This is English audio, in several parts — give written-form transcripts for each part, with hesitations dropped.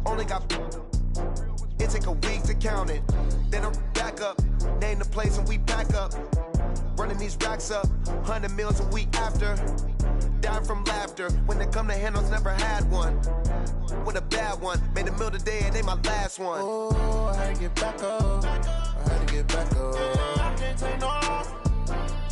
Only got it take a week to count it. Then I'm back up, name the place and we pack up. Running these racks up, 100 meals a week after. Dying from laughter, when they come to handles, never had one. With a bad one, made a meal today and ain't my last one. Oh, I had to get back up, I had to get back up. I can't take no loss,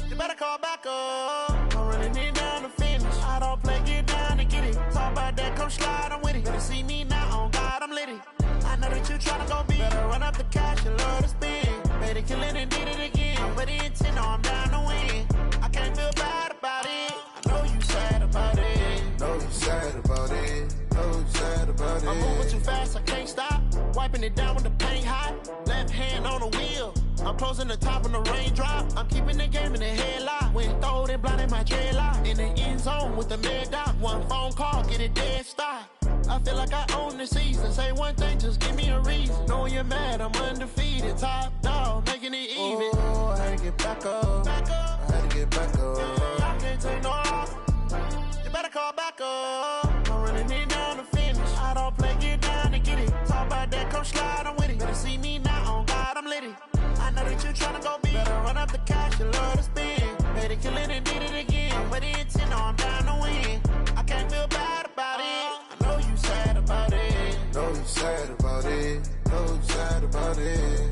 you better call back up. I'm running it down to finish, I don't play, get down and get it. Talk about that, come slide, I'm with it. Better see me now, on God, I'm litty. I know that you tryna go big, better run up the cash, you love to spend. Made it, kill it and did it again, but the intent, no, I'm down to win. I can't feel bad about it, I know you sad about it. Know you sad about it, know you sad about it. I'm moving too fast, I can't stop. Wiping it down with the paint hot. Left hand on the wheel. I'm closing the top when the raindrop. I'm keeping the game in the headlock. When throwed and blinded my dreadlock. In the end zone with the mad dot. One phone call, get it dead stop. I feel like I own the season. Say one thing, just give me a reason. Knowing you're mad, I'm undefeated. Top dog, making it even. Oh, I had to get back up. I had to get back up. I can't take no loss. You better call back up. I'm running it down to finish. I don't play, get down and get it. Talk about that, come slide, I'm with it. Better see me now, on God, I'm litty. I know that you tryna go big. Better run up the cash, you love to spend. Made it, kill it and did it again. But the intent, no, I'm down to win. I can't feel bad about it. I know you sad about it. Know you sad about it, know you sad about it.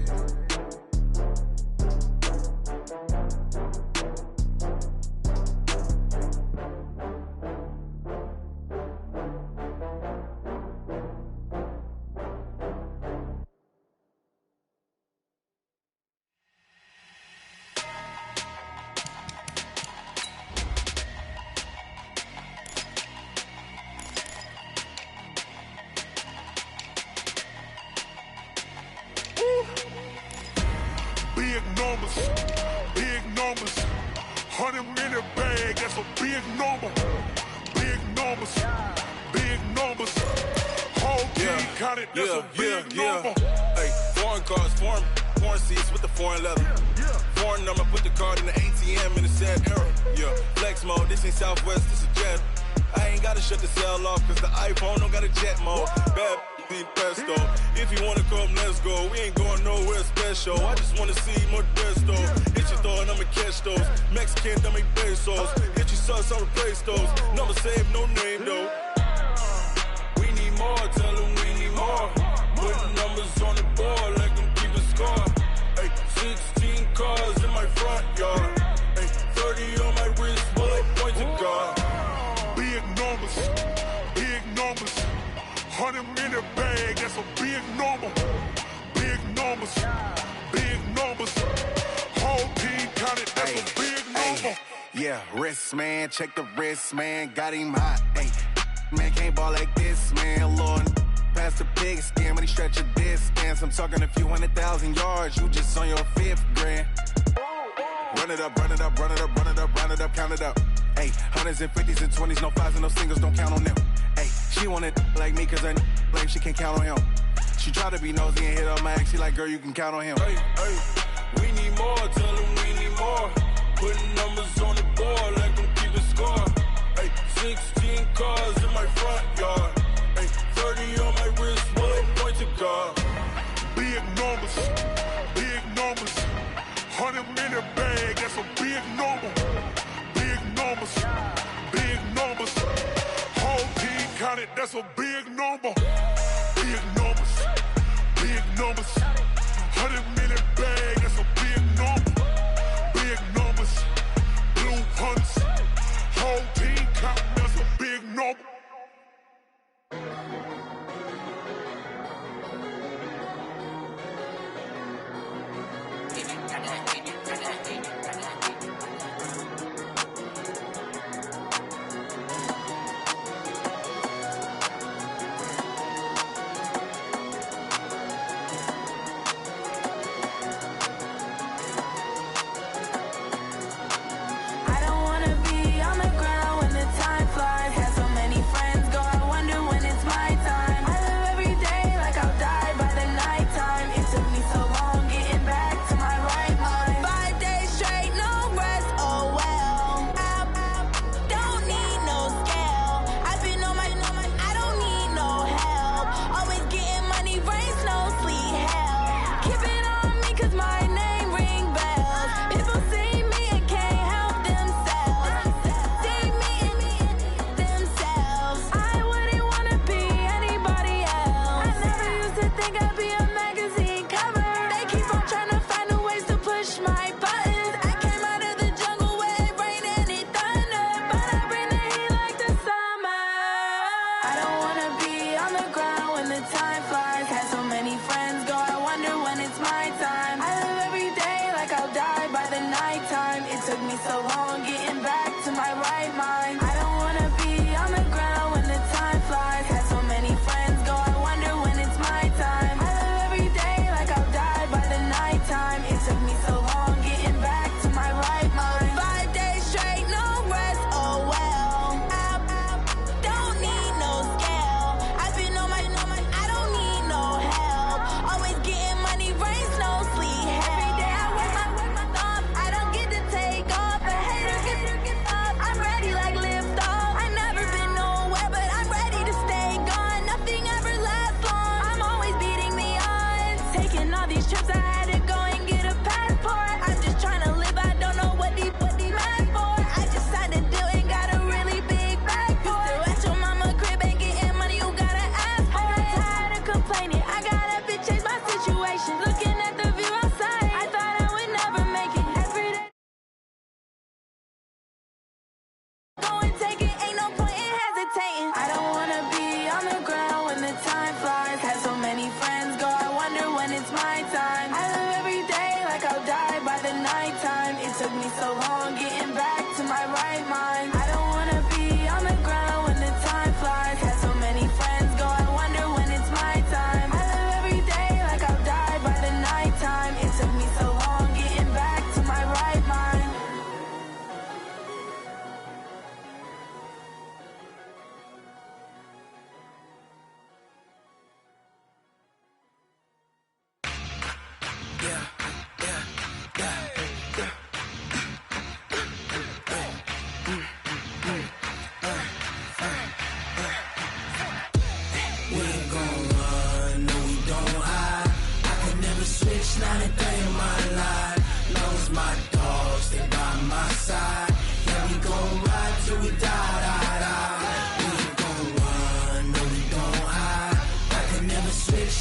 Big numbers, 100-minute bag, that's a big number. Big numbers, big numbers. Whole team counted, that's a big number. Hey, foreign cars, foreign seats with the foreign leather. Foreign number, put the card in the ATM in the sad era. Yeah, flex mode, this ain't Southwest, this is Jet. I ain't gotta shut the cell off, cause the iPhone don't got a jet mode. Bad need pesto. If you wanna come, let's go. We ain't going nowhere special. I just wanna see more Modesto. Hit your thought, I'ma catch those. Mexican, I make pesos. Hit your sauce, I'll replace those. Number save, no name though. We need more, tell them we need more. Putting numbers on the board like them keep a score. Hey, 16 cars in my front yard. Hey, 30 on my wrist, while I point to God. Big numbers, big numbers. 100-minute bag, that's a big number. Big numbers, big numbers. Whole team counted, that's a big number. Yeah, wrist man, check the wrist man, got him hot. Hey, man can't ball like this, man. Lord, past the big skin, but he stretch a distance. I'm talking a few 100,000 yards, you just on your 5th grand. Run it up, run it up, run it up, run it up, run it up, count it up. Hey, hundreds and 50s and 20s, no 5s and no singles, don't count on them. Hey, she want it like me, cause her like she can't count on him. She try to be nosy and hit up my ex, she like, girl, you can count on him. Hey, hey, we need more, tell them we need more. Putting numbers on the board like them keep a score. Hey, 16 cars in my front yard. Hey, 30 on my wrist, while I point to God. Big numbers, big numbers. 100-minute bag, that's a big number. Big numbers, big numbers. Whole team counted, that's a big number. Big numbers, big numbers. 100-minute bag, that's a big number. Big numbers, blue hunts. Whole team counting, that's a big number.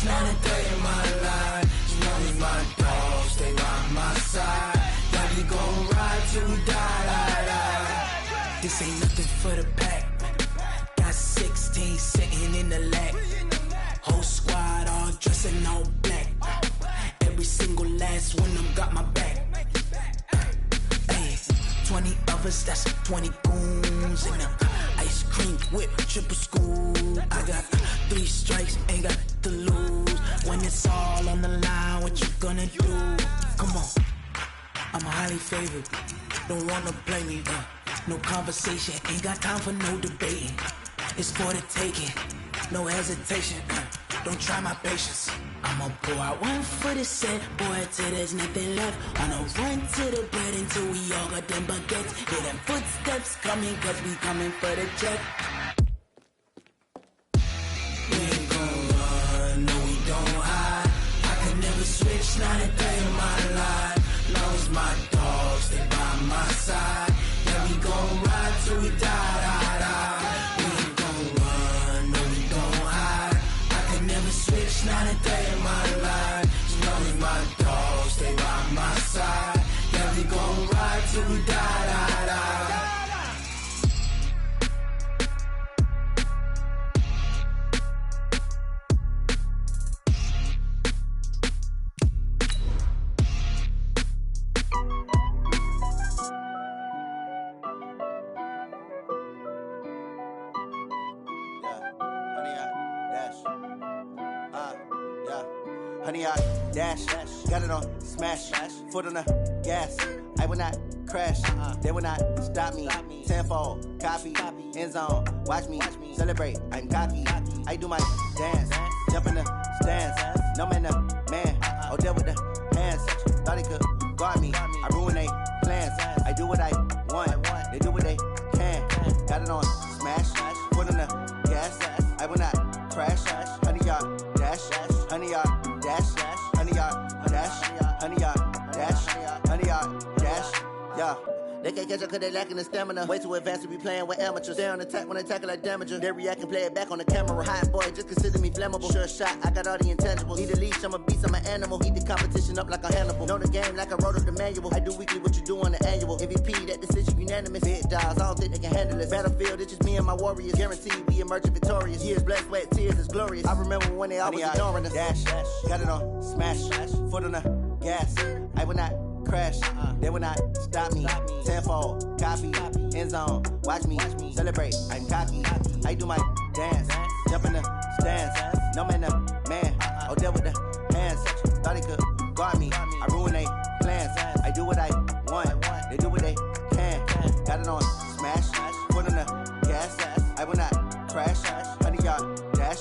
switch, not a day in my life. As long as my dogs stay by my side, yeah, we gon' ride till we die. This ain't nothing for the pack. Got 16 sitting in the lap. Whole squad all dressing all black. Every single last one of them got my back. Hey, 20 of us, that's 20 goons in them. Ice cream whip, triple school. I got 3 strikes, ain't got to lose. When it's all on the line, what you gonna do? Come on, I'm highly favored. Don't wanna play me, no conversation, ain't got time for no debating. It's for the taking, no hesitation. Don't try my patience. I'ma pour out one for the set, boy, till there's nothing left. I'ma run to the bread until we all got them baguettes. Hear them footsteps coming, cause we coming for the check. We ain't gon' run, no we don't hide. I could never switch, not a day in my life. Long as my dogs stay by my side, yeah, we gon' ride till we die. We ain't gon' run, no we don't hide. I could never switch, not a day in my life. As long as my dogs stay by my side, yeah, we gon' ride till we die. Honey, I dash, got it on smash, foot on the gas. I will not crash, they will not stop me. Tenfold, copy, end zone, watch me celebrate. I'm cocky, I do my dance, jump in the stands. No man, the man, oh, deal with the hands. Thought he could guard me, I ruin they plans. I do what I want, they do what they can. Got it on smash, foot on the gas. I will not crash, honey, y'all dash, honey, y'all dash, honey, y'all dash, honey, y'all dash, honey, y'all dash, yeah. They can't catch up cause they lacking the stamina. Way too advanced to be playing with amateurs. Stay on attack when they tackle like damager. They react and play it back on the camera. Hot boy, just consider me flammable. Sure shot, I got all the intangibles. Need a leash, I'm a beast, I'm an animal. Heat the competition up like a Hannibal. Know the game like I wrote up the manual. I do weekly what you do on the annual. MVP, that decision unanimous. Big dogs, I don't think they can handle it. Battlefield, it's just me and my warriors. Guaranteed we emerging victorious. Years, blood, sweat, tears, it's glorious. I remember when they always ignoring us. Dash, got it on smash, foot on the gas. I will not crash, they will not stop me. Tenfold, copy, end zone, watch me celebrate. I'm cocky, I do my dance, jump in the stands. No man, the man, oh, deal with the hands. Thought he could guard me, I ruin they plans. I do what I want, they do what they can. Got it on smash, foot on the gas. I will not crash, honey, y'all dash,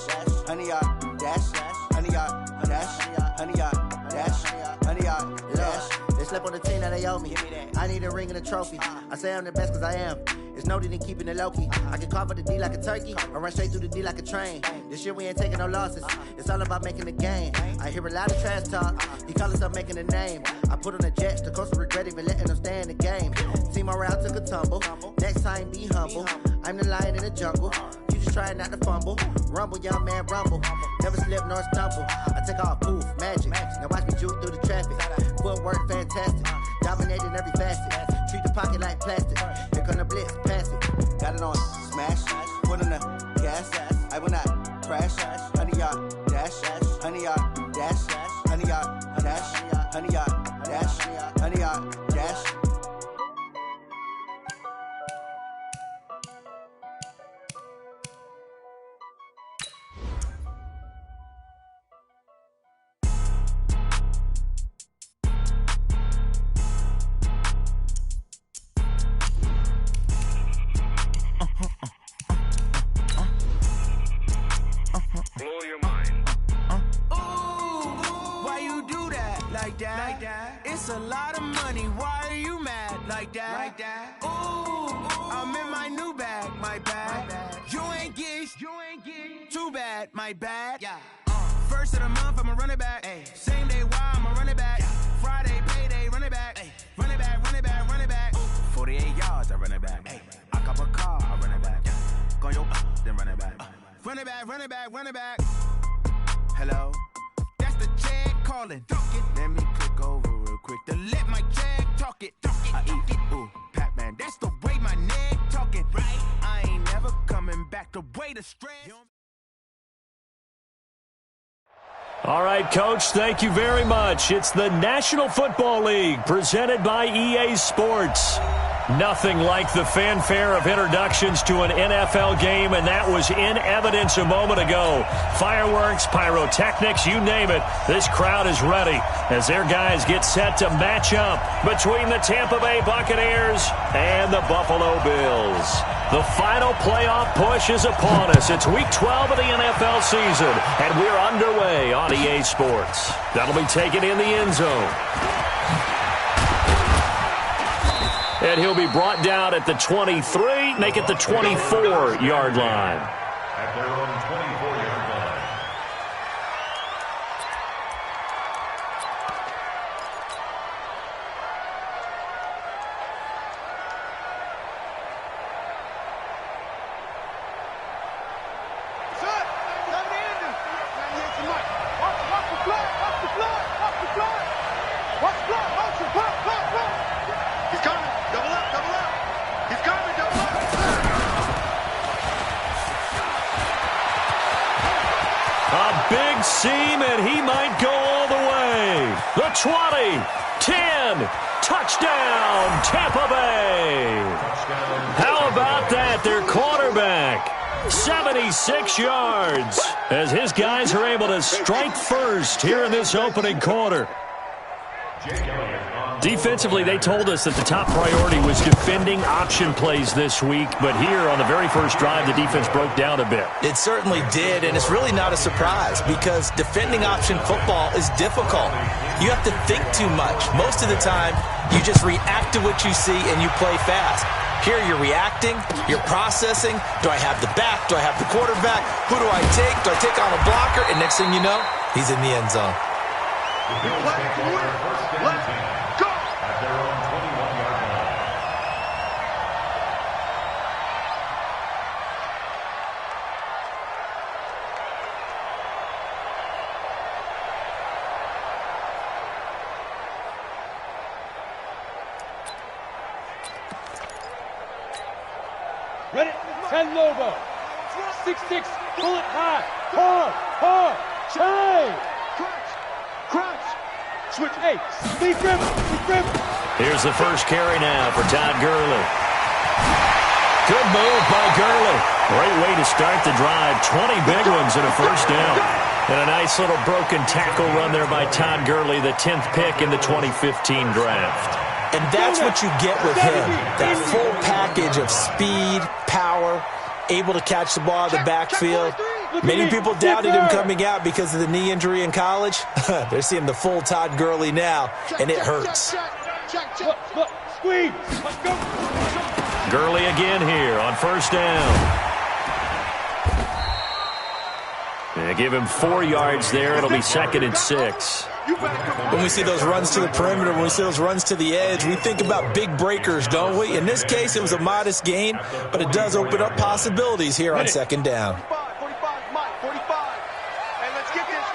honey, y'all dash, honey, y'all dash, honey, y'all dash, honey, y'all dash. They slept on the team that they owe me. I need a ring and a trophy. I say I'm the best cause I am. It's no need in keeping it low-key. I can carve up the D like a turkey, or run straight through the D like a train. This year we ain't taking no losses. It's all about making the game. I hear a lot of trash talk. He call himself making a name. I put on the Jets, the coach will regret even letting them stay in the game. Team around took a tumble. Next time be humble. I'm the lion in the jungle. You just try not to fumble. Rumble, young man, rumble. Never slip nor stumble. I take off, poof, magic. Now watch me juke through the traffic. Footwork fantastic. Dominating every facet. Treat the pocket like plastic. Here come the blitz, pass it. Got it on smash, foot on the gas. I will not crash. Honey, y'all dash, honey, y'all dash, honey, y'all dash, honey, y'all dash, honey, y'all dash. Blow your mind. Why you do that like that? It's a lot of money. Why are you mad like that? Ooh, I'm in my new bag, my bad. You ain't get too bad, my bad. Yeah. First of the month, I'ma run it back. Ay. Same day, why I'ma run it back. Friday, payday, run it back. Ay. Run it back, run it back, run it back. 48 yards, I run it back. Ay. I cop a car, I run it back. Go yo, then run it back. Run it back, run it back, run it back. Hello, calling. Let me click over real quick to let my jag talk it. I eat it, ooh, Pac-Man, that's the way my neck talking. Right, I ain't never coming back the way the stress. All right, Coach, thank you very much. It's the National Football League presented by EA Sports. Nothing like the fanfare of introductions to an NFL game, and that was in evidence a moment ago. Fireworks, pyrotechnics, you name it. This crowd is ready as their guys get set to match up between the Tampa Bay Buccaneers and the Buffalo Bills. The final playoff push is upon us. It's Week 12 of the NFL season, and we're underway on EA Sports. That'll be taken in the end zone. And he'll be brought down at the 23, make it the 24-yard line. At their own 24-yard line. Big seam, and he might go all the way. The 20, 10, touchdown, Tampa Bay. How about that? Their quarterback, 76 yards, as his guys are able to strike first here in this opening quarter. Defensively, they told us that the top priority was defending option plays this week, but here on the very first drive, the defense broke down a bit. It certainly did, and it's really not a surprise because defending option football is difficult. You have to think too much. Most of the time, you just react to what you see and you play fast. Here you're reacting, you're processing. Do I have the back? Do I have the quarterback? Who do I take? Do I take on a blocker? And next thing you know, he's in the end zone. Let's go! At their own 21-yard line. Ready? 10 logo. 6-6. Pull it high. Hard. Chain. Crunch. Switch 8. Speed grip. Here's the first carry now for Todd Gurley. Good move by Gurley. Great way to start the drive. 20 big ones and a first down. And a nice little broken tackle run there by Todd Gurley, the 10th pick in the 2015 draft. And that's what you get with him. That full package of speed, power, able to catch the ball in the backfield. Many people doubted him coming out because of the knee injury in college. They're seeing the full Todd Gurley now, and it hurts. Squeeze. Let's go. Gurley again here on first down. They give him 4 yards there. It'll be 2nd and 6. When we see those runs to the perimeter, when we see those runs to the edge, we think about big breakers, don't we? In this case, it was a modest gain, but it does open up possibilities here on 2nd down. 45. And let's get this.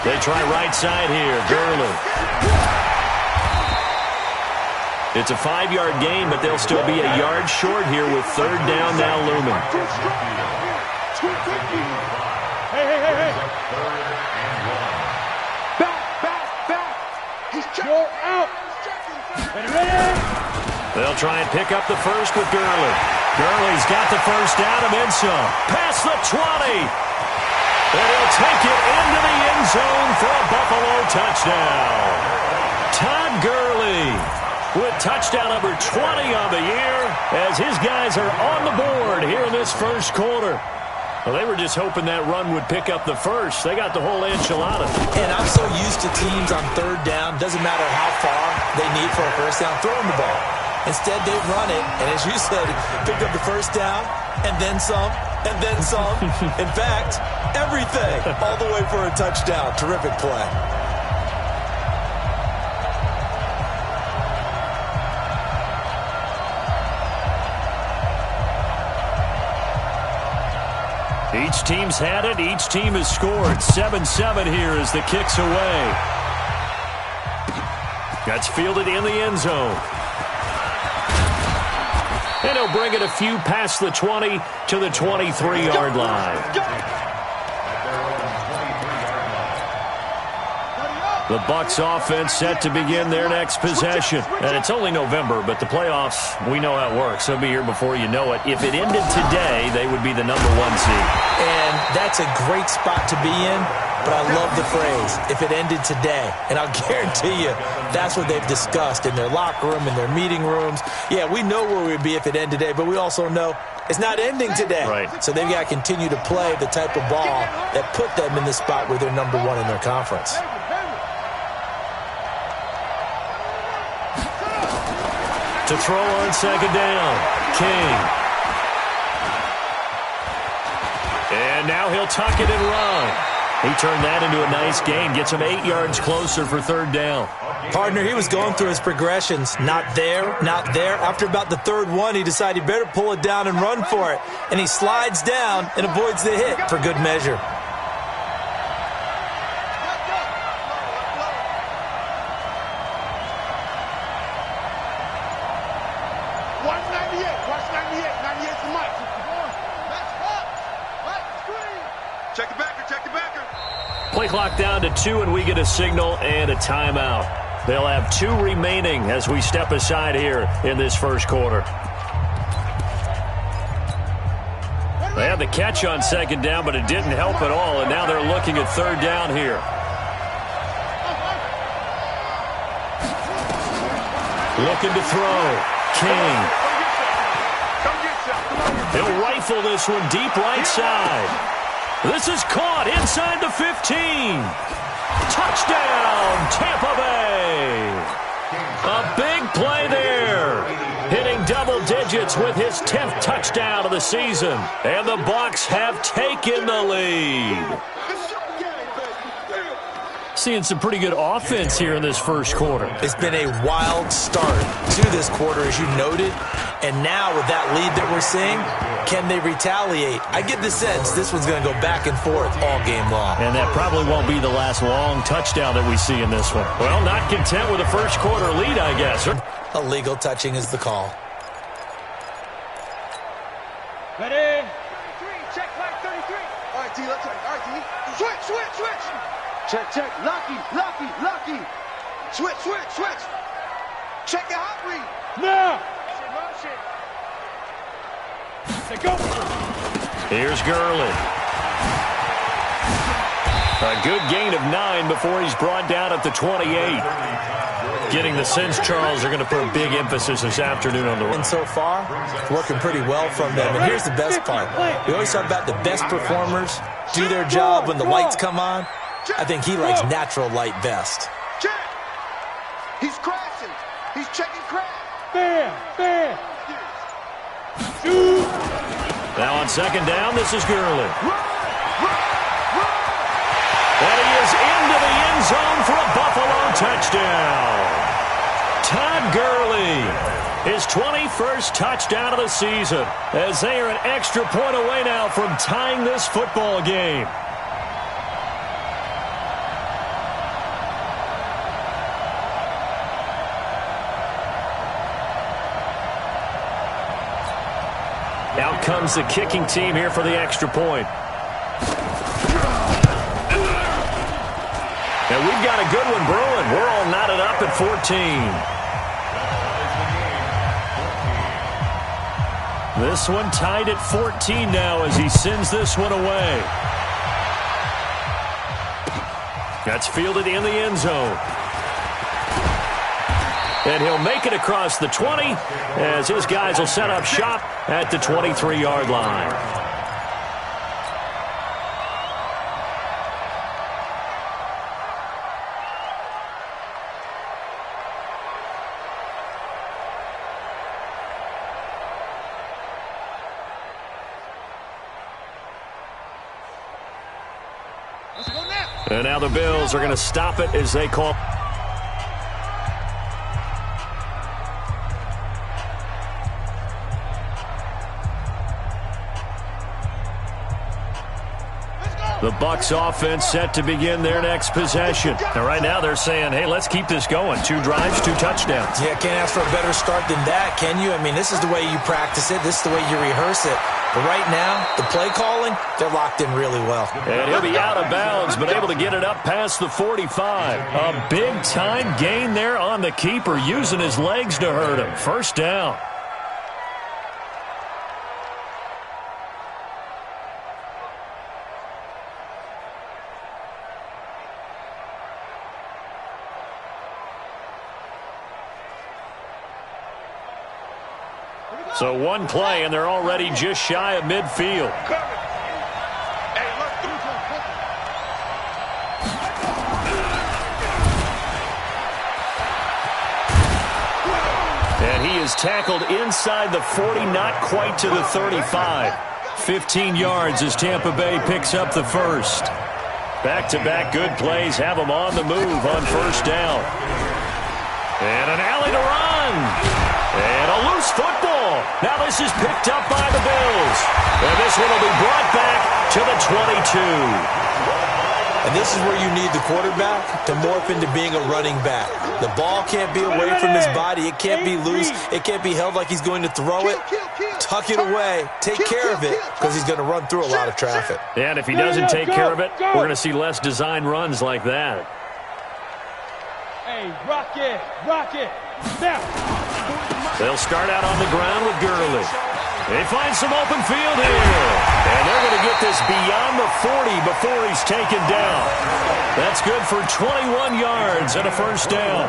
They try right side here. Gurley. It's a 5-yard gain, but they'll still be a yard short here with 3rd down now looming. Hey. Back. You're out. Ready. They'll try and pick up the first with Gurley. Gurley's got the first down and then some. Past the 20. And he'll take it into the end zone for a Buffalo touchdown. Todd Gurley with touchdown number 20 on the year as his guys are on the board here in this first quarter. Well, they were just hoping that run would pick up the first. They got the whole enchilada. And I'm so used to teams on 3rd down, doesn't matter how far they need for a first down, throwing the ball. Instead, they run it, and as you said, picked up the first down, and then some, and then some. In fact, everything, all the way for a touchdown. Terrific play. Each team's had it. Each team has scored. 7-7 here as the kick's away. That's fielded in the end zone. And he'll bring it a few past the 20 to the 23-yard line. The Bucs offense set to begin their next possession. And it's only November, but the playoffs, we know how it works. They'll be here before you know it. If it ended today, they would be the #1 seed. And that's a great spot to be in, but I love the phrase, if it ended today. And I'll guarantee you, that's what they've discussed in their locker room, in their meeting rooms. Yeah, we know where we'd be if it ended today, but we also know it's not ending today. Right. So they've got to continue to play the type of ball that put them in the spot where they're #1 in their conference. To throw on second down, King. And now he'll tuck it and run. He turned that into a nice gain, gets him 8 yards closer for third down. Partner, he was going through his progressions. Not there, not there. After about the third one, he decided he better pull it down and run for it. And he slides down and avoids the hit for good measure. Play clock down to 2, and we get a signal and a timeout. They'll have 2 remaining as we step aside here in this first quarter. They had the catch on second down, but it didn't help at all, and now they're looking at third down here. Looking to throw. King. He'll rifle this one deep right side. This is caught inside the 15. Touchdown, Tampa Bay. A big play there. Hitting double digits with his 10th touchdown of the season. And the Bucs have taken the lead. Seeing some pretty good offense here in this first quarter. It's been a wild start to this quarter, as you noted. And now with that lead that we're seeing, can they retaliate? I get the sense this one's going to go back and forth all game long. And that probably won't be the last long touchdown that we see in this one. Well, not content with a first quarter lead, I guess. Illegal touching is the call. Ready? 33, check flag 33. All right, T, let's check. All right, T. Switch. Check. Lucky. Switch. Check your hot read. Now. Go. Here's Gurley. A good gain of 9 before he's brought down at the 28. Getting the sense Charles are going to put a big emphasis this afternoon on the run. And so far, working pretty well from them. And here's the best part. We always talk about the best performers do their job when the lights come on. I think he likes natural light best. Check. He's crashing. He's checking crash. Bam. Shoot. Now on second down, this is Gurley. And he is into the end zone for a Buffalo touchdown. Todd Gurley, his 21st touchdown of the season, as they are an extra point away now from tying this football game. Out comes the kicking team here for the extra point. And we've got a good one brewing. We're all knotted up at 14. This one tied at 14 now as he sends this one away. That's fielded in the end zone. And he'll make it across the 20 as his guys will set up shop at the 23-yard line. And now the Bills are going to stop it as they call. The Bucs offense set to begin their next possession. And right now they're saying, hey, let's keep this going. 2 drives, 2 touchdowns. Yeah, can't ask for a better start than that, can you? I mean, this is the way you practice it. This is the way you rehearse it. But right now, the play calling, they're locked in really well. And he'll be out of bounds, but able to get it up past the 45. A big-time gain there on the keeper, using his legs to hurt him. First down. So 1 play, and they're already just shy of midfield. And he is tackled inside the 40, not quite to the 35. 15 yards as Tampa Bay picks up the first. Back-to-back good plays have them on the move on first down. And an alley to run. And a loose football. Now this is picked up by the Bills. And this one will be brought back to the 22. And this is where you need the quarterback to morph into being a running back. The ball can't be away from his body. It can't be loose. It can't be held like he's going to throw it. Tuck it away. Take care of it because he's going to run through a lot of traffic. And if he doesn't take care of it, we're going to see less design runs like that. Hey, rock it, now. They'll start out on the ground with Gurley. They find some open field here. And they're going to get this beyond the 40 before he's taken down. That's good for 21 yards and a first down.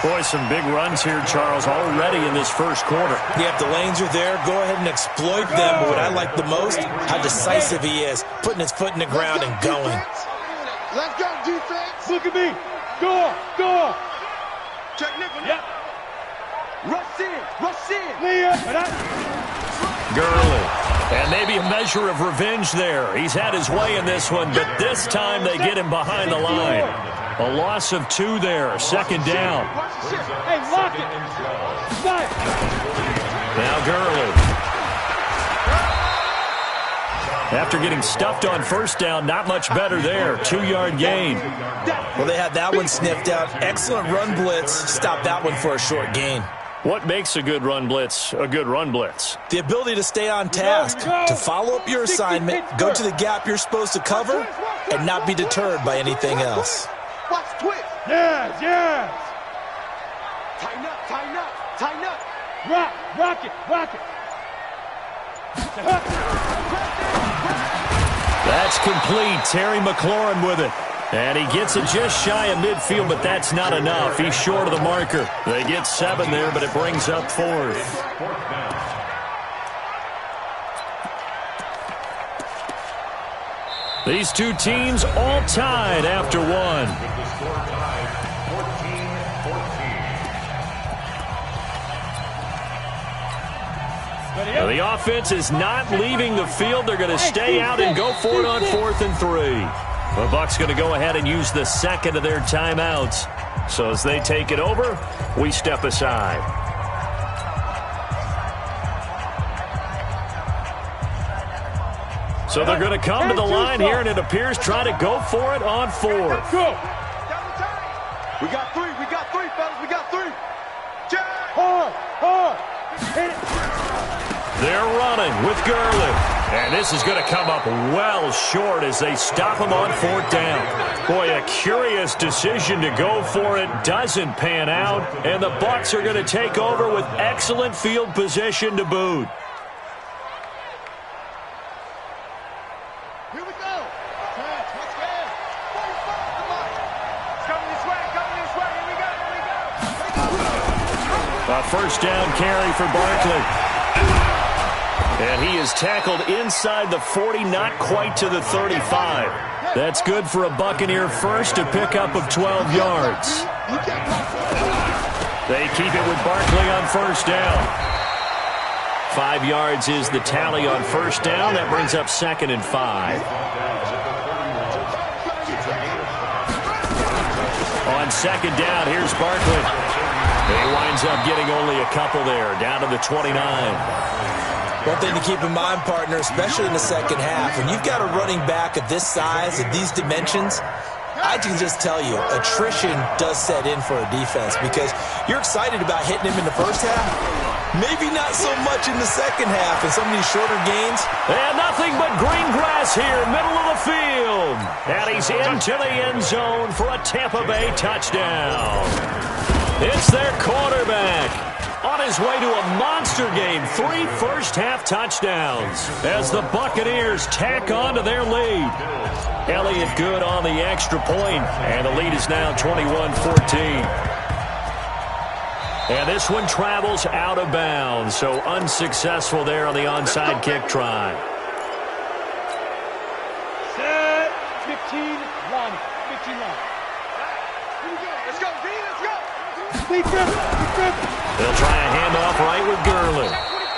Boy, some big runs here, Charles, already in this first quarter. Yeah, if the lanes are there, go ahead and exploit them. But what I like the most, how decisive he is, putting his foot in the ground and going. Let's go, defense. Look at me. Go. Check nickel. Yep. Rush in. Gurley. And maybe a measure of revenge there. He's had his way in this one, but this time they get him behind the line. A loss of 2 there. Second down. Hey, lock it. Now Gurley. After getting stuffed on first down, not much better there. 2-yard gain. Well, they had that one sniffed out. Excellent run blitz. Stop that one for a short gain. What makes a good run blitz a good run blitz? The ability to stay on task, to follow up your assignment, go to the gap you're supposed to cover, and not be deterred by anything else. Watch twist. Yes. Tighten up. Rock it. That's complete. Terry McLaurin with it. And he gets it just shy of midfield, but that's not enough. He's short of the marker. They get 7 there, but it brings up 4th. These two teams all tied after 1. Now, the offense is not leaving the field. They're going to stay out and go for it on 4th and 3. The Bucs going to go ahead and use the second of their timeouts. So as they take it over, we step aside. So they're going to come to the line here, and it appears try to go for it on 4th. Go. We got 3, fellas. We got 3. Hard. Hit it. They're running with Gurley. And this is going to come up well short as they stop him on 4th down. Boy, a curious decision to go for it. Doesn't pan out. And the Bucs are going to take over with excellent field position to boot. Here we go. Let's go. Coming this way. Here we go. A first down carry for Barkley. And he is tackled inside the 40, not quite to the 35. That's good for a Buccaneer first, a pickup of 12 yards. They keep it with Barkley on first down. 5 yards is the tally on first down. That brings up 2nd and 5. On 2nd down, here's Barkley. He winds up getting only a couple there, down to the 29. One thing to keep in mind, partner, especially in the second half, when you've got a running back of this size, of these dimensions, I can just tell you, attrition does set in for a defense because you're excited about hitting him in the first half. Maybe not so much in the second half and some of these shorter gains. And nothing but green grass here, middle of the field. And he's into the end zone for a Tampa Bay touchdown. It's their quarterback. On his way to a monster game, 3 first-half touchdowns as the Buccaneers tack on to their lead. Elliott good on the extra point, and the lead is now 21-14. And this one travels out of bounds, so unsuccessful there on the onside kick try. Set, 15, line, 15 line. Let's go, D, let's go. Complete dribble. They'll try a handoff right with Gurley.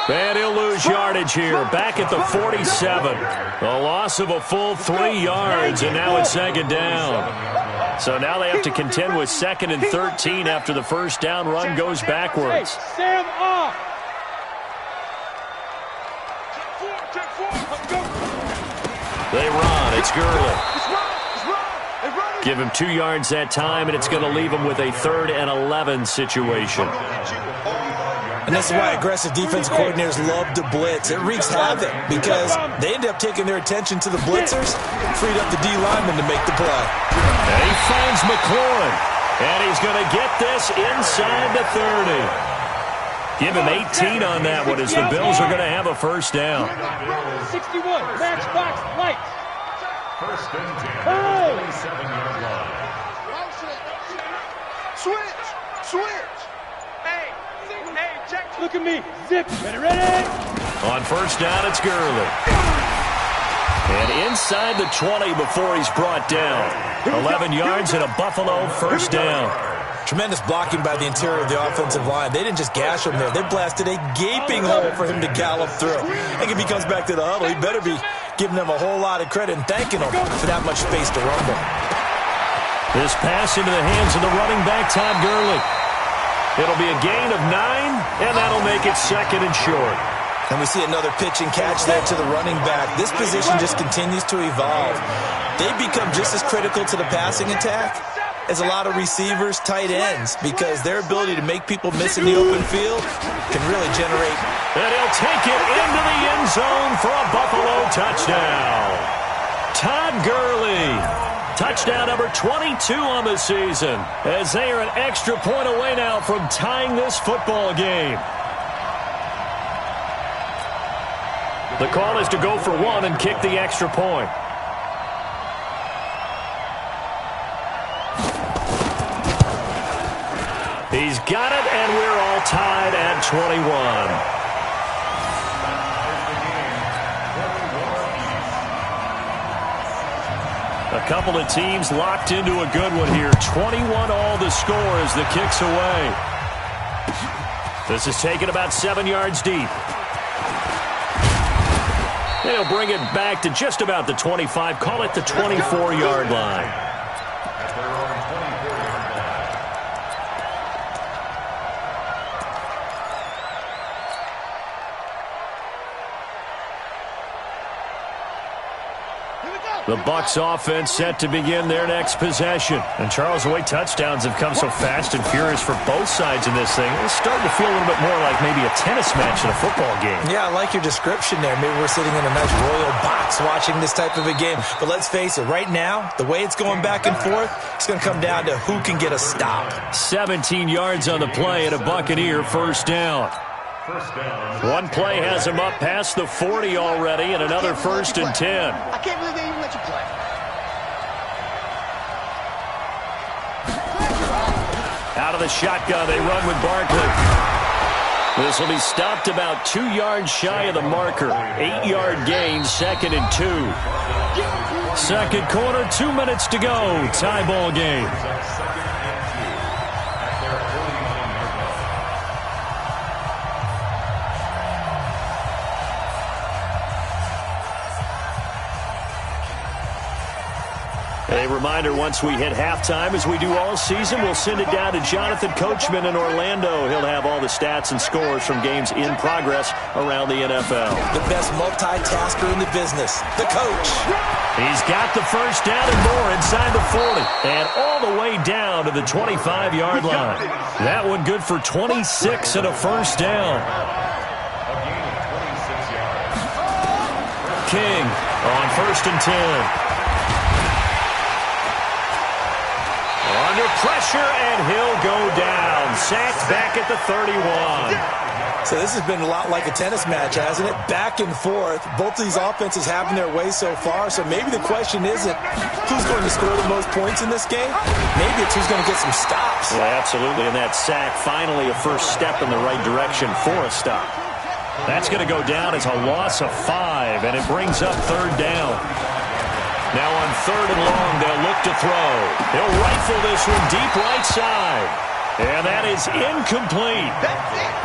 And he'll lose yardage here, back at the 47. A loss of a full 3 yards, and now it's second down. So now they have to contend with 2nd and 13 after the first down run goes backwards. Sam off. They run. It's Gurley. Give him 2 yards that time, and it's going to leave him with a 3rd and 11 situation. And this is why aggressive defense coordinators love to blitz. It wreaks havoc because they end up taking their attention to the blitzers, freed up the D lineman to make the play. And he finds McLaurin, and he's going to get this inside the 30. Give him 18 on that one as the Bills are going to have a first down. 61, match box, lights. First and 10, 27-yard line. Switch. Hey, check. Look at me. Zip. Ready. On first down, it's Gurley. And inside the 20 before he's brought down. 11 yards and a Buffalo first down. Tremendous blocking by the interior of the offensive line. They didn't just gash him there. They blasted a gaping hole for him to gallop through. I think if he comes back to the huddle, he better be giving them a whole lot of credit and thanking them for that much space to rumble. This pass into the hands of the running back, Todd Gurley. It'll be a gain of 9, and that'll make it 2nd and short. And we see another pitch and catch there to the running back. This position just continues to evolve. They become just as critical to the passing attack as a lot of receivers, tight ends, because their ability to make people miss in the open field can really generate. And he'll take it into the end zone for a Buffalo touchdown. Todd Gurley. Touchdown number 22 on the season, as they are an extra point away now from tying this football game. The call is to go for 1 and kick the extra point. He's got it, and we're all tied at 21. A couple of teams locked into a good one here. 21 all the score as the kick's away. This is taken about 7 yards deep. They'll bring it back to just about the 25. Call it the 24-yard line. The Bucs offense set to begin their next possession. And Charles, the way touchdowns have come so fast and furious for both sides in this thing, it's starting to feel a little bit more like maybe a tennis match in a football game. Yeah, I like your description there. Maybe we're sitting in a nice royal box watching this type of a game. But let's face it, right now, the way it's going back and forth, it's going to come down to who can get a stop. 17 yards on the play and a Buccaneer first down. One play has him up past the 40 already, and another 1st and 10. I can't believe they even let you play. Out of the shotgun, they run with Barkley. This will be stopped about 2 yards shy of the marker. 8-yard gain, 2nd and 2. Second quarter, 2 minutes to go. Tie ball game. A reminder, once we hit halftime, as we do all season, we'll send it down to Jonathan Coachman in Orlando. He'll have all the stats and scores from games in progress around the NFL. The best multitasker in the business, the coach. He's got the first down and more inside the 40 and all the way down to the 25-yard line. That one good for 26 and a first down. King on 1st and 10. Under pressure, and he'll go down. Sacked back at the 31. So this has been a lot like a tennis match, hasn't it? Back and forth. Both of these offenses having their way so far. So maybe the question isn't who's going to score the most points in this game. Maybe it's who's going to get some stops. Well, absolutely. And that sack, finally a first step in the right direction for a stop. That's going to go down as a loss of 5, and it brings up 3rd down. Now on 3rd and long, they'll look to throw. He'll rifle this one deep right side. And that is incomplete.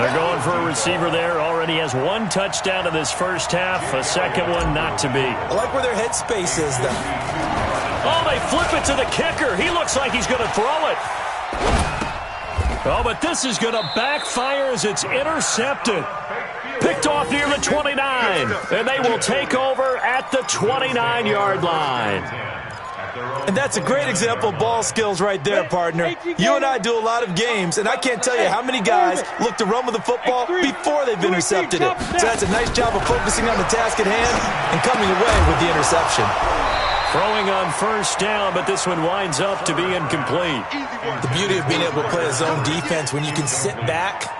They're going for a receiver there. Already has 1 touchdown in this first half. A second one not to be. I like where their headspace is, though. Oh, they flip it to the kicker. He looks like he's going to throw it. Oh, but this is going to backfire as it's intercepted. Picked off near the 29, and they will take over at the 29-yard line. And that's a great example of ball skills right there, partner. You and I do a lot of games, and I can't tell you how many guys look to run with the football before they've intercepted it. So that's a nice job of focusing on the task at hand and coming away with the interception. Throwing on 1st down, but this one winds up to be incomplete. The beauty of being able to play a zone defense when you can sit back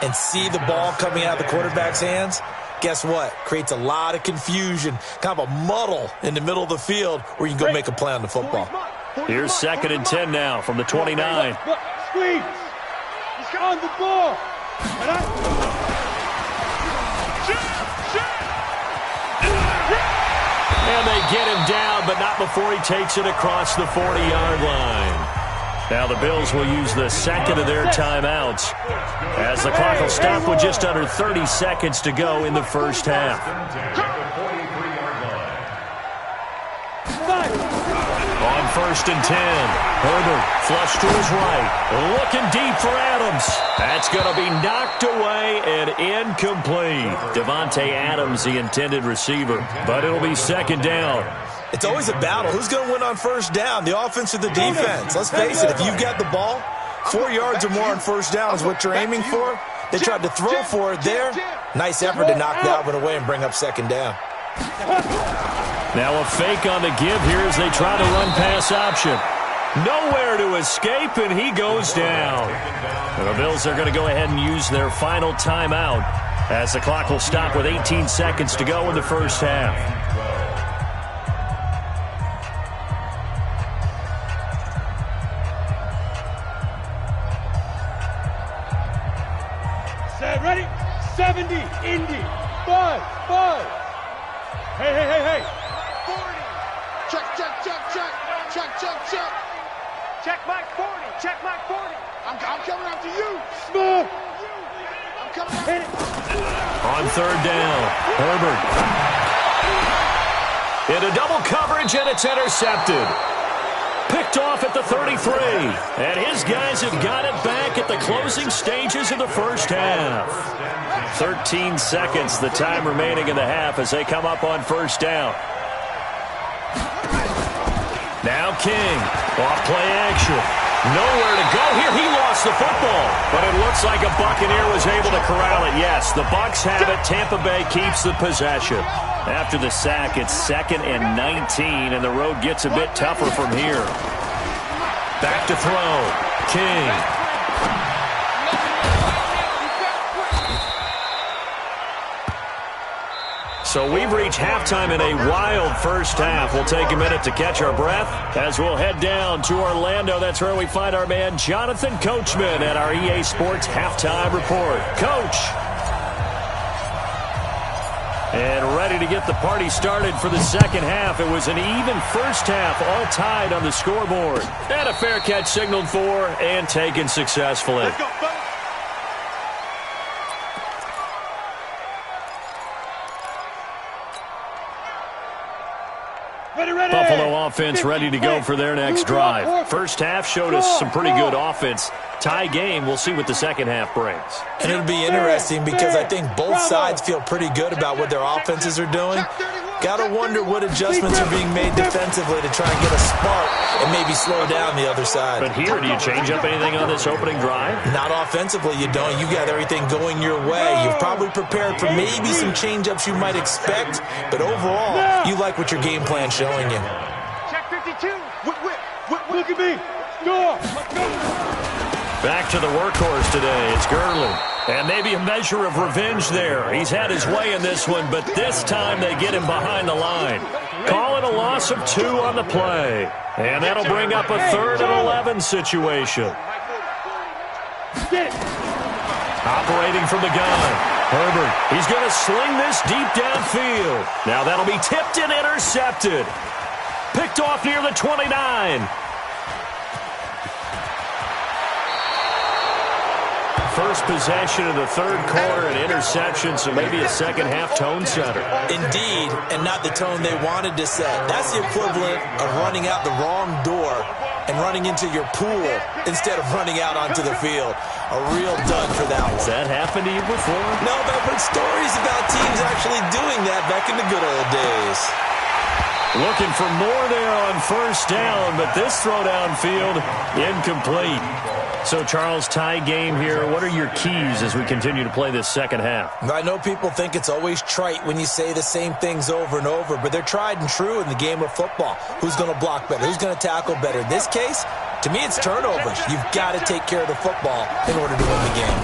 and see the ball coming out of the quarterback's hands, guess what? Creates a lot of confusion, kind of a muddle in the middle of the field where you can go make a play on the football. Here's 2nd and 10 now from the 29. Squeeze. He's on the ball. And they get him down, but not before he takes it across the 40-yard line. Now the Bills will use the second of their timeouts as the clock will stop with just under 30 seconds to go in the first half. On 1st and 10, Herbert flush to his right, looking deep for Adams. That's going to be knocked away and incomplete. Devontae Adams, the intended receiver, but it'll be 2nd down. It's always a battle. Who's going to win on 1st down, the offense or the defense? Let's face it, if you've got the ball, 4 yards or more on 1st down is what you're aiming for. They tried to throw for it there. Nice effort to knock that one away and bring up 2nd down. Now a fake on the give here as they try to run pass option. Nowhere to escape, and he goes down. And the Bills are going to go ahead and use their final timeout as the clock will stop with 18 seconds to go in the first half. Ready? 70, Indy, 5. Hey. 40. Check. Check Mike 40. I'm coming after you. Smooth. I'm coming after you. On 3rd down, Herbert. Into double coverage, and it's intercepted. Picked off at the 33, and his guys have got it back at the closing stages of the first half. 13 seconds, the time remaining in the half as they come up on 1st down. Now King, off play action. Nowhere to go here. He lost the football, but it looks like a Buccaneer was able to corral it. Yes, the Bucs have it. Tampa Bay keeps the possession. After the sack, it's 2nd and 19, and the road gets a bit tougher from here. Back to throw. King. So we've reached halftime in a wild first half. We'll take a minute to catch our breath as we'll head down to Orlando. That's where we find our man Jonathan Coachman at our EA Sports Halftime Report. Coach. And ready to get the party started for the second half. It was an even first half, all tied on the scoreboard. And a fair catch signaled for and taken successfully. Let's go, folks. Buffalo offense ready to go for their next drive. First half showed us some pretty good offense. Tie game. We'll see what the second half brings. And it'll be interesting because I think both sides feel pretty good about what their offenses are doing. Got to wonder what adjustments are being made defensively to try and get a spark and maybe slow down the other side. But here, do you change up anything on this opening drive? Not offensively, you don't. You got everything going your way. You've probably prepared for maybe some change-ups you might expect, but overall, you like what your game plan's showing you. Check 52. Look at me. Go. Let's go. Back to the workhorse today. It's Gurley. And maybe a measure of revenge there. He's had his way in this one, but this time they get him behind the line. Call it a loss of 2 on the play. And that'll bring up a 3rd and 11 situation. Operating from the gun. Herbert, he's going to sling this deep downfield. Now that'll be tipped and intercepted. Picked off near the 29. First possession of the third quarter, an interception, so maybe a second-half tone setter. Indeed, and not the tone they wanted to set. That's the equivalent of running out the wrong door and running into your pool instead of running out onto the field. A real dud for that one. Has that happened to you before? No, but I've heard stories about teams actually doing that back in the good old days. Looking for more there on first down, but this throw downfield incomplete. So, Charles, tie game here. What are your keys as we continue to play this second half? I know people think it's always trite when you say the same things over and over, but they're tried and true in the game of football. Who's going to block better? Who's going to tackle better? In this case, to me, it's turnovers. You've got to take care of the football in order to win the game.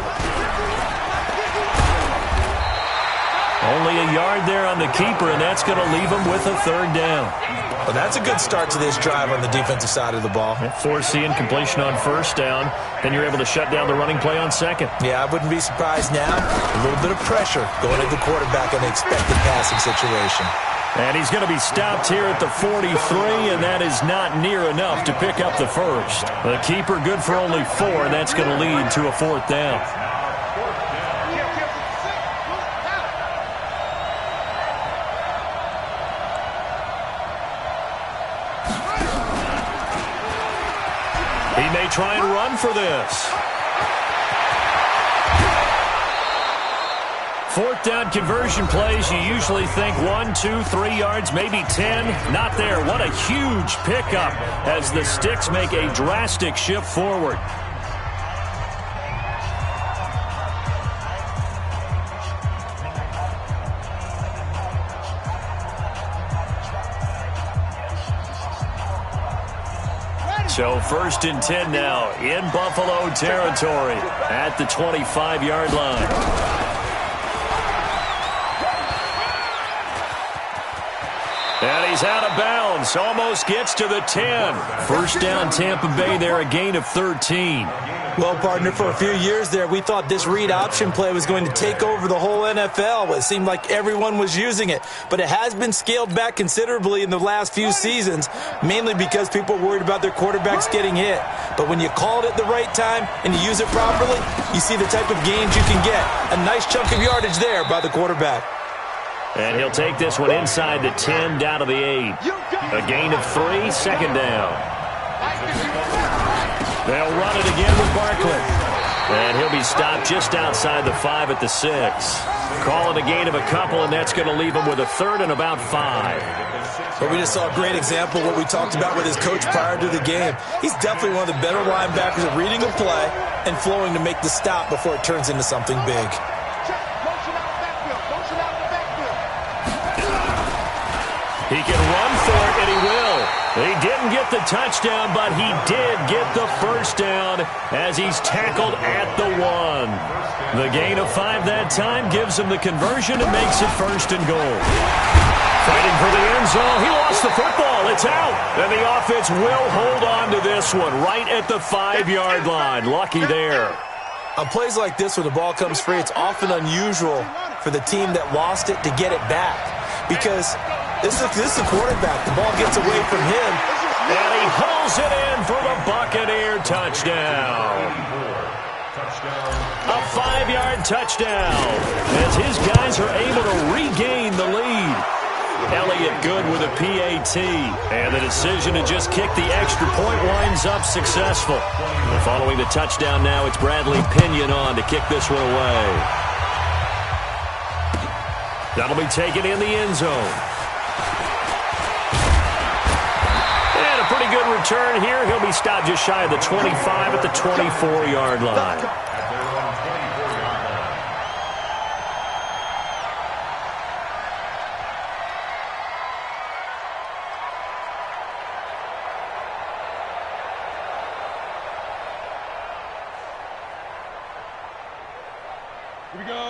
Only a yard there on the keeper, and that's going to leave him with a 3rd down. Well, that's a good start to this drive on the defensive side of the ball. Forcing completion on first down. Then you're able to shut down the running play on second. Yeah, I wouldn't be surprised now. A little bit of pressure going at the quarterback in an expected passing situation. And he's going to be stopped here at the 43, and that is not near enough to pick up the first. The keeper good for only 4, and that's going to lead to a 4th down. He may try and run for this. 4th down conversion plays, you usually think 1, 2, 3 yards, maybe 10. Not there. What a huge pickup as the Sticks make a drastic shift forward. So 1st and 10 now in Buffalo territory at the 25-yard line. And he's out of bounds. Almost gets to the 10. First down Tampa Bay there, a gain of 13. Well, partner, for a few years there, we thought this read option play was going to take over the whole NFL. It seemed like everyone was using it. But it has been scaled back considerably in the last few seasons, mainly because people are worried about their quarterbacks getting hit. But when you call it at the right time and you use it properly, you see the type of gains you can get. A nice chunk of yardage there by the quarterback. And he'll take this one inside the 10, down to the 8. A gain of 3, second down. They'll run it again with Barkley. And he'll be stopped just outside the 5 at the 6. Call it a gain of a couple, and that's going to leave him with a 3rd and about 5. But we just saw a great example of what we talked about with his coach prior to the game. He's definitely one of the better linebackers at reading a play and flowing to make the stop before it turns into something big. He can run for it, and he will. He didn't get the touchdown, but he did get the first down as he's tackled at the 1. The gain of 5 that time gives him the conversion and makes it 1st and goal. Fighting for the end zone. He lost the football. It's out. And the offense will hold on to this one right at the 5-yard line. Lucky there. On plays like this where the ball comes free, it's often unusual for the team that lost it to get it back because this is the quarterback. The ball gets away from him. And he hauls it in for the Buccaneer touchdown. A 5-yard touchdown as his guys are able to regain the lead. Elliott good with a PAT. And the decision to just kick the extra point winds up successful. And following the touchdown now, it's Bradley Pinion on to kick this one away. That'll be taken in the end zone. And a pretty good return here. He'll be stopped just shy of the 25 at the 24-yard line.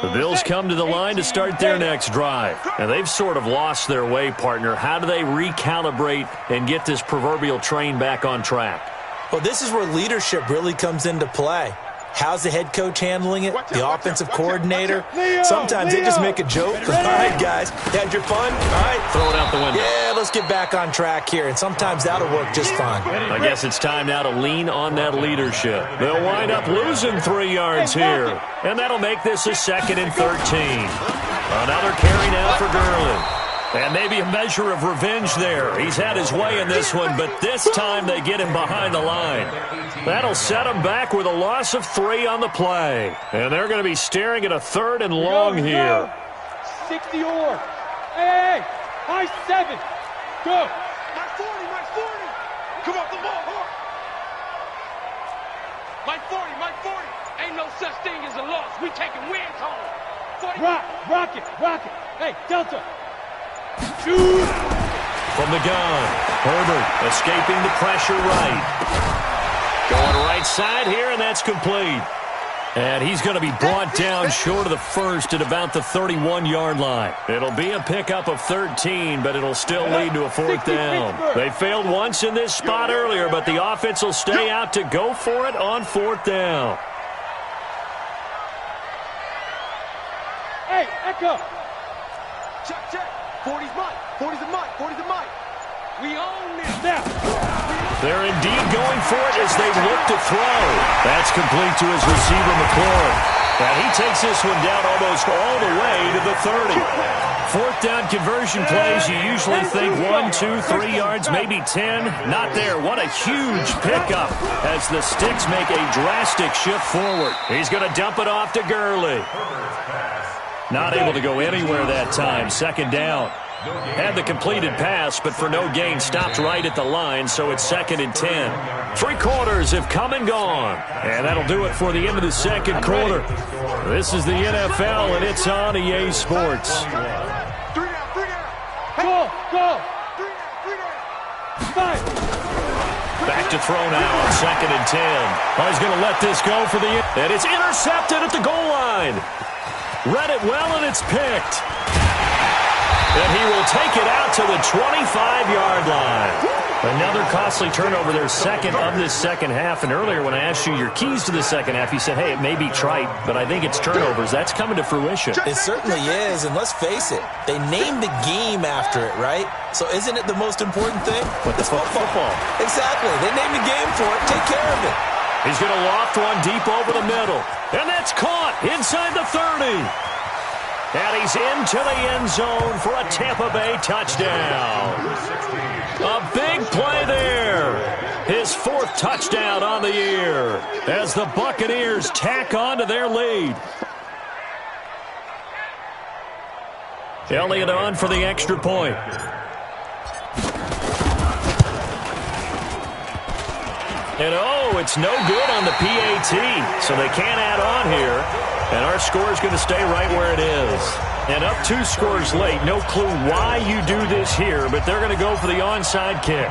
The Bills come to the line to start their next drive. And they've sort of lost their way, partner. How do they recalibrate and get this proverbial train back on track? Well, this is where leadership really comes into play. How's the head coach handling it? The offensive coordinator? Sometimes they just make a joke. All right, guys, had your fun? All right. Throw it out the window. Yeah, let's get back on track here. And sometimes that'll work just fine. I guess it's time now to lean on that leadership. They'll wind up losing 3 yards here. And that'll make this a 2nd and 13. Another carry now for Gurley. And maybe a measure of revenge there. He's had his way in this one, but this time they get him behind the line. That'll set him back with a loss of 3 on the play. And they're going to be staring at a 3rd and long here. 60 or. Hey, high 7. Go. My 40. Come on, the ball. My 40. Ain't no such thing as a loss. We taking wins home. 40. Rock it. Hey, Delta. Shoot. From the gun, Herbert escaping the pressure right. Going right side here, and that's complete. And he's going to be brought down short of the first at about the 31-yard line. It'll be a pickup of 13, but it'll still lead to a 4th down. They failed once in this spot earlier, but the offense will stay out to go for it on 4th down. Hey, Echo. Check. 40's mine. 40's a mine. We own this now. They're indeed going for it as they look to throw. That's complete to his receiver, McLaurin. And he takes this one down almost all the way to the 30. 4th down conversion plays, you usually think 1, 2, 3 yards, maybe 10. Not there. What a huge pickup as the Sticks make a drastic shift forward. He's going to dump it off to Gurley. Not able to go anywhere that time. 2nd down. Had the completed pass, but for no gain, stopped right at the line, so it's 2nd and 10. 3 quarters have come and gone, and that'll do it for the end of the 2nd quarter. This is the NFL, and it's on EA Sports. 3 down. Go. 3 down. 5. Back to throw now, 2nd and 10. Oh, he's going to let this go for the end, and it's intercepted at the goal line. Read it well, and it's picked. And he will take it out to the 25-yard line. Another costly turnover, their 2nd of this 2nd half. And earlier when I asked you your keys to the 2nd half, you said, hey, it may be trite, but I think it's turnovers. That's coming to fruition. It certainly is, and let's face it, they named the game after it, right? So isn't it the most important thing? But it's football. Exactly. They named the game for it. Take care of it. He's going to loft one deep over the middle. And that's caught inside the 30. And he's into the end zone for a Tampa Bay touchdown. A big play there. His 4th touchdown on the year as the Buccaneers tack on to their lead. Elliott on for the extra point. And it's no good on the PAT, so they can't add on here. And our score is going to stay right where it is. And up 2 scores late. No clue why you do this here, but they're going to go for the onside kick.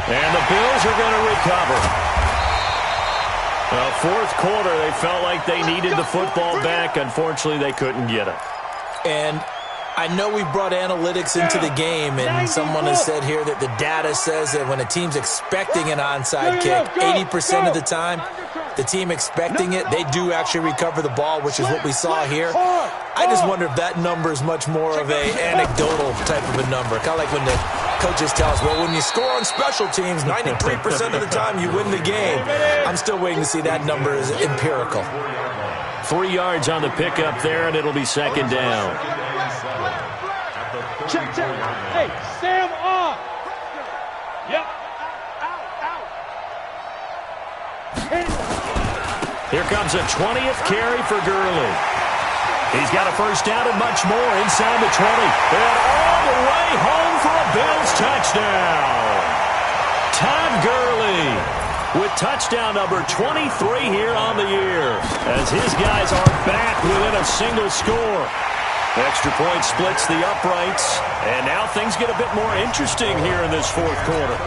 And the Bills are going to recover. 4th quarter, they felt like they needed the football back. Unfortunately, they couldn't get it. And I know we brought analytics into the game, and someone has said here that the data says that when a team's expecting an onside kick, 80% of the time, the team expecting it, they do actually recover the ball, which is what we saw here. I just wonder if that number is much more of an anecdotal type of a number. Kind of like when the coaches tell us, well, when you score on special teams, 93% of the time you win the game. I'm still waiting to see that number is empirical. 3 yards on the pickup there, and it'll be 2nd down. Check, check. Hey, Sam off. Yep. Here comes a 20th carry for Gurley. He's got a first down and much more inside the 20. And all the way home for a Bills touchdown. Todd Gurley with touchdown number 23 here on the year, as his guys are back within a single score. Extra point splits the uprights, and now things get a bit more interesting here in this fourth quarter.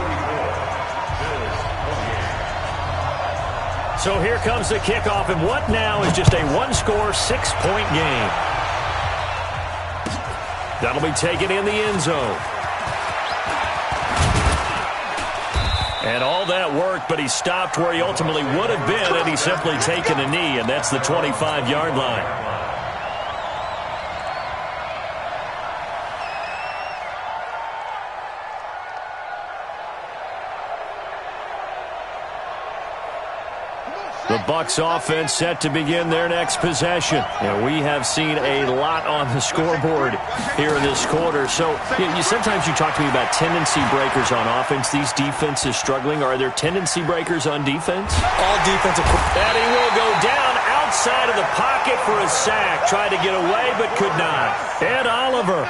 So here comes the kickoff, and what now is just a one-score, 6-point game. That'll be taken in the end zone. And all that worked, but he stopped where he ultimately would have been had he simply taken a knee, and that's the 25-yard line. The Bucs offense set to begin their next possession. We have seen a lot on the scoreboard here in this quarter. So sometimes you talk to me about tendency breakers on offense. These defenses struggling. Are there tendency breakers on defense? All defensive. And he will go down outside of the pocket for a sack. Tried to get away but could not. Ed Oliver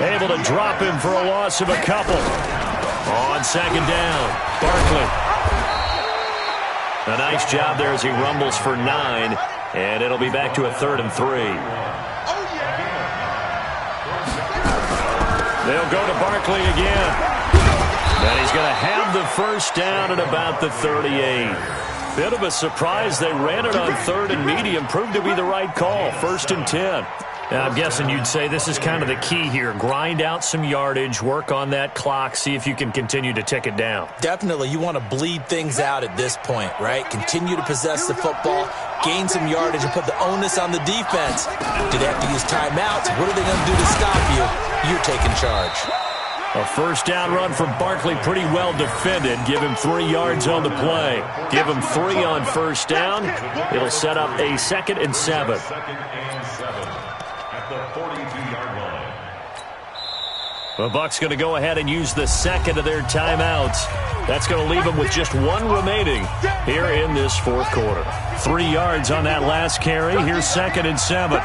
able to drop him for a loss of a couple. On second down, Barkley. A nice job there as he rumbles for 9, and it'll be back to a 3rd and 3. They'll go to Barkley again. And he's going to have the first down at about the 38. Bit of a surprise. They ran it on 3rd and medium. Proved to be the right call. 1st and 10. Now, I'm guessing you'd say this is kind of the key here. Grind out some yardage, work on that clock, see if you can continue to tick it down. Definitely. You want to bleed things out at this point, right? Continue to possess the football, gain some yardage, and put the onus on the defense. Do they have to use timeouts? What are they going to do to stop you? You're taking charge. A first down run from Barkley, pretty well defended. Give him 3 yards on the play. Give him 3 on first down. It'll set up a 2nd and 7. The 42-yard line. The Bucs going to go ahead and use the second of their timeouts. That's going to leave them with just 1 remaining here in this fourth quarter. 3 yards on that last carry. Here's 2nd and 7.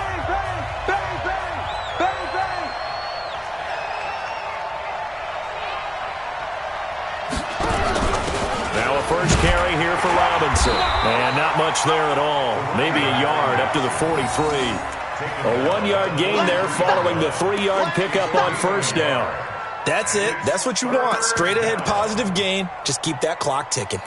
Now a first carry here for Robinson. And not much there at all. Maybe a yard up to the 43. A 1-yard gain there following the 3-yard pickup on first down. That's it. That's what you want. Straight ahead positive gain. Just keep that clock ticking.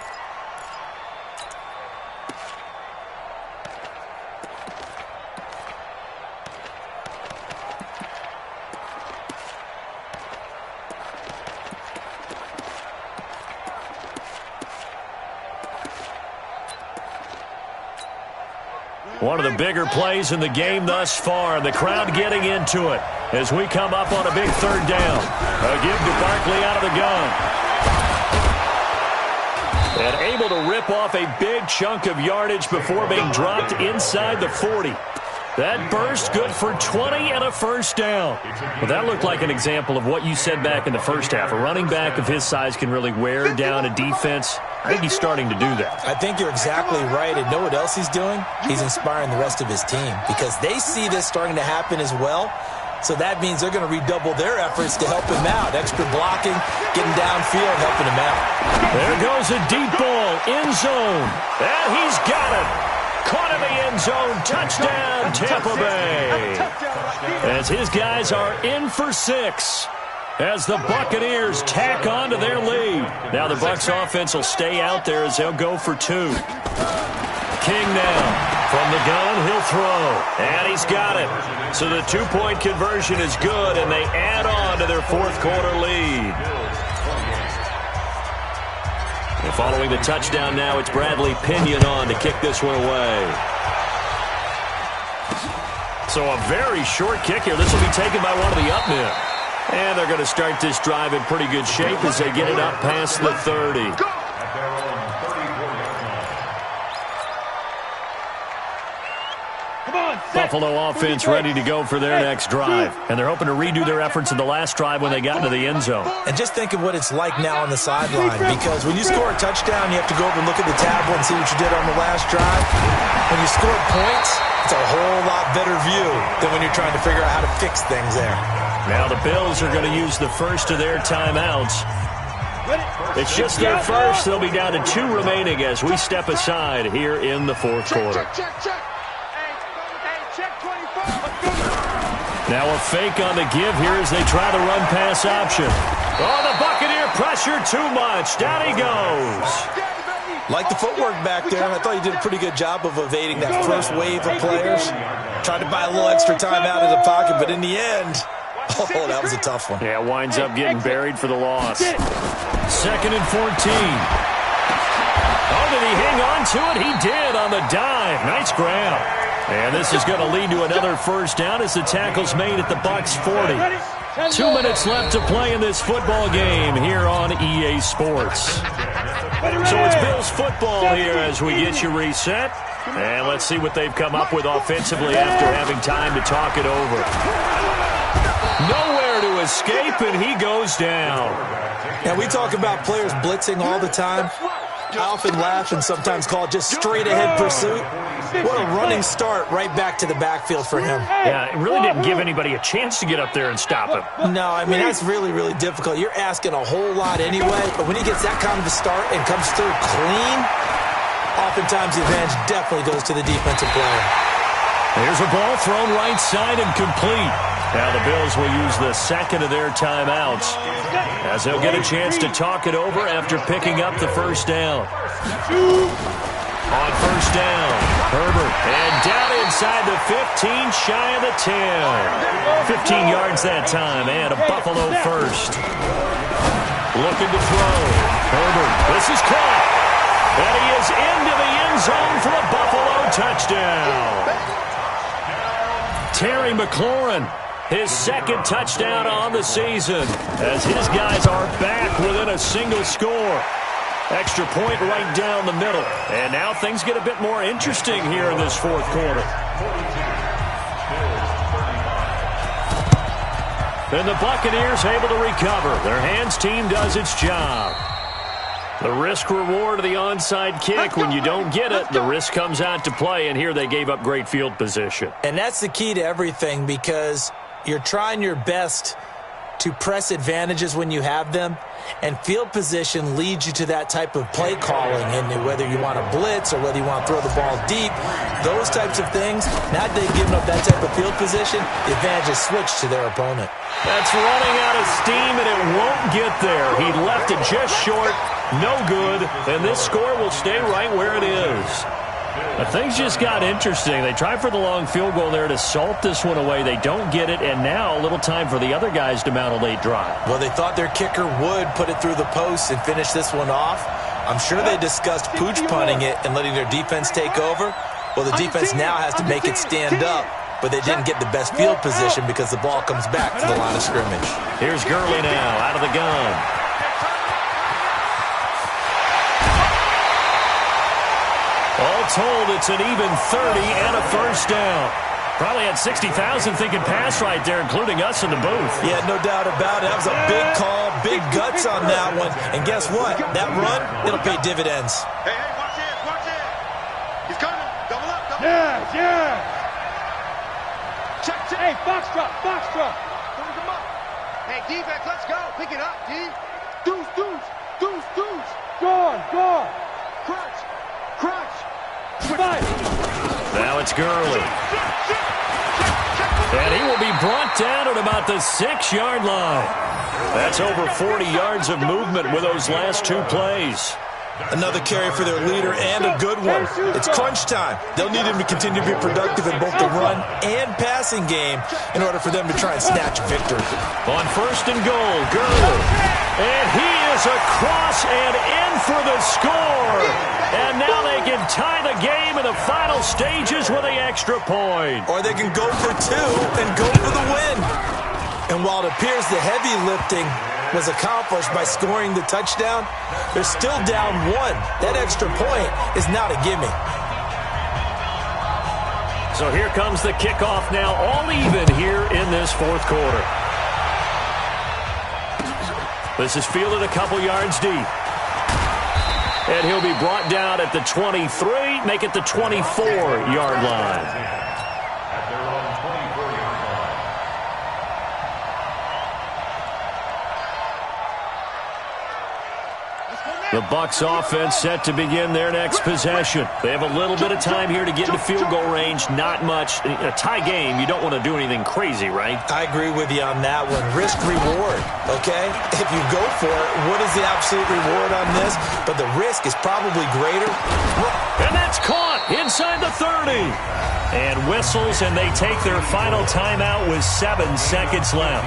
One of the bigger plays in the game thus far. The crowd getting into it as we come up on a big 3rd down. A give to Barkley out of the gun. And able to rip off a big chunk of yardage before being dropped inside the 40. That burst good for 20 and a first down. Well, that looked like an example of what you said back in the first half. A running back of his size can really wear down a defense. I think he's starting to do that. I think you're exactly right. And know what else he's doing? He's inspiring the rest of his team because they see this starting to happen as well. So that means they're going to redouble their efforts to help him out. Extra blocking, getting downfield, helping him out. There goes a deep ball, end zone. And he's got it. Caught in the end zone. Touchdown, Tampa Bay. As his guys are in for 6. As the Buccaneers tack on to their lead. Now the Bucs offense will stay out there as they'll go for 2. King now. From the gun, he'll throw. And he's got it. So the 2-point conversion is good, and they add on to their fourth quarter lead. And following the touchdown now, it's Bradley Pinion on to kick this one away. So a very short kick here. This will be taken by one of the up men. And they're going to start this drive in pretty good shape as they get it up past the 30. Come on, Buffalo offense ready to go for their next drive. And they're hoping to redo their efforts in the last drive when they got into the end zone. And just think of what it's like now on the sideline, because when you score a touchdown, you have to go over and look at the tablet and see what you did on the last drive. When you score points, it's a whole lot better view than when you're trying to figure out how to fix things there. Now the Bills are going to use the first of their timeouts. It's just their first. They'll be down to 2 remaining as we step aside here in the fourth quarter. Now a fake on the give here as they try the run-pass option. Oh, the Buccaneer pressure too much. Down he goes. Like the footwork back there, I thought he did a pretty good job of evading that first wave of players. Tried to buy a little extra time out of the pocket, but in the end, oh, that was a tough one. Yeah, winds up getting buried for the loss. 2nd and 14. Oh, did he hang on to it? He did on the dive. Nice grab. And this is going to lead to another first down as the tackle's made at the Bucs 40. 2 minutes left to play in this football game here on EA Sports. So it's Bills football here as we get you reset. And let's see what they've come up with offensively after having time to talk it over. Nowhere to escape, and he goes down. Now, we talk about players blitzing all the time. I often laugh and sometimes call it just straight-ahead pursuit. What a running start right back to the backfield for him. Yeah, it really didn't give anybody a chance to get up there and stop him. No, I mean, that's really, really difficult. You're asking a whole lot anyway, but when he gets that kind of a start and comes through clean, oftentimes the advantage definitely goes to the defensive player. Here's a ball thrown right side and complete. Now the Bills will use the second of their timeouts as they'll get a chance to talk it over after picking up the first down. On first down, Herbert, and down inside the 15, shy of the 10. 15 yards that time, and a Buffalo first. Looking to throw. Herbert, this is caught. And he is into the end zone for a Buffalo touchdown. Terry McLaurin, his second touchdown on the season, as his guys are back within a single score. Extra point right down the middle. And now things get a bit more interesting here in this fourth quarter. And the Buccaneers able to recover. Their hands team does its job. The risk-reward of the onside kick, when you don't get it, the risk comes out to play, and here they gave up great field position. And that's the key to everything, because you're trying your best to press advantages when you have them, and field position leads you to that type of play calling, and whether you want to blitz or whether you want to throw the ball deep, those types of things. Now that they've given up that type of field position, the advantage is switched to their opponent. That's running out of steam, and it won't get there. He left it just short, no good, and this score will stay right where it is. But things just got interesting. They tried for the long field goal there to salt this one away. They don't get it, and now a little time for the other guys to mount a late drive. Well, they thought their kicker would put it through the post and finish this one off. I'm sure they discussed pooch punting it and letting their defense take over. Well, the defense now has to make it stand up, but they didn't get the best field position because the ball comes back to the line of scrimmage. Here's Gurley now out of the gun. All told, it's an even 30 and a first down. Probably had 60,000 thinking pass right there, including us in the booth. Yeah, no doubt about it. That was a big call, big guts on that one. And guess what? That run, it'll pay dividends. Hey, watch it, watch it. He's coming. Double up, double up. Yeah. Check. Hey, box drop. Bring him up. Hey, defense, let's go. Pick it up, D. Deuce. Gone. Crunch. Now it's Gurley. And he will be brought down at about the 6-yard line. That's over 40 yards of movement with those last two plays. Another carry for their leader, and a good one. It's crunch time. They'll need him to continue to be productive in both the run and passing game in order for them to try and snatch victory. On first and goal, Gurley. And he is across and in for the score. And now they can tie the game in the final stages with the extra point. Or they can go for two and go for the win. And while it appears the heavy lifting was accomplished by scoring the touchdown, they're still down one. That extra point is not a gimme. So here comes the kickoff now, all even here in this fourth quarter. This is fielded a couple yards deep. And he'll be brought down at the 23, make it the 24-yard line. The Bucs offense set to begin their next possession. They have a little bit of time here to get into field goal range. Not much. In a tie game, you don't want to do anything crazy, right? I agree with you on that one. Risk-reward, okay? If you go for it, what is the absolute reward on this? But the risk is probably greater. And that's caught inside the 30. And whistles, and they take their final timeout with 7 seconds left.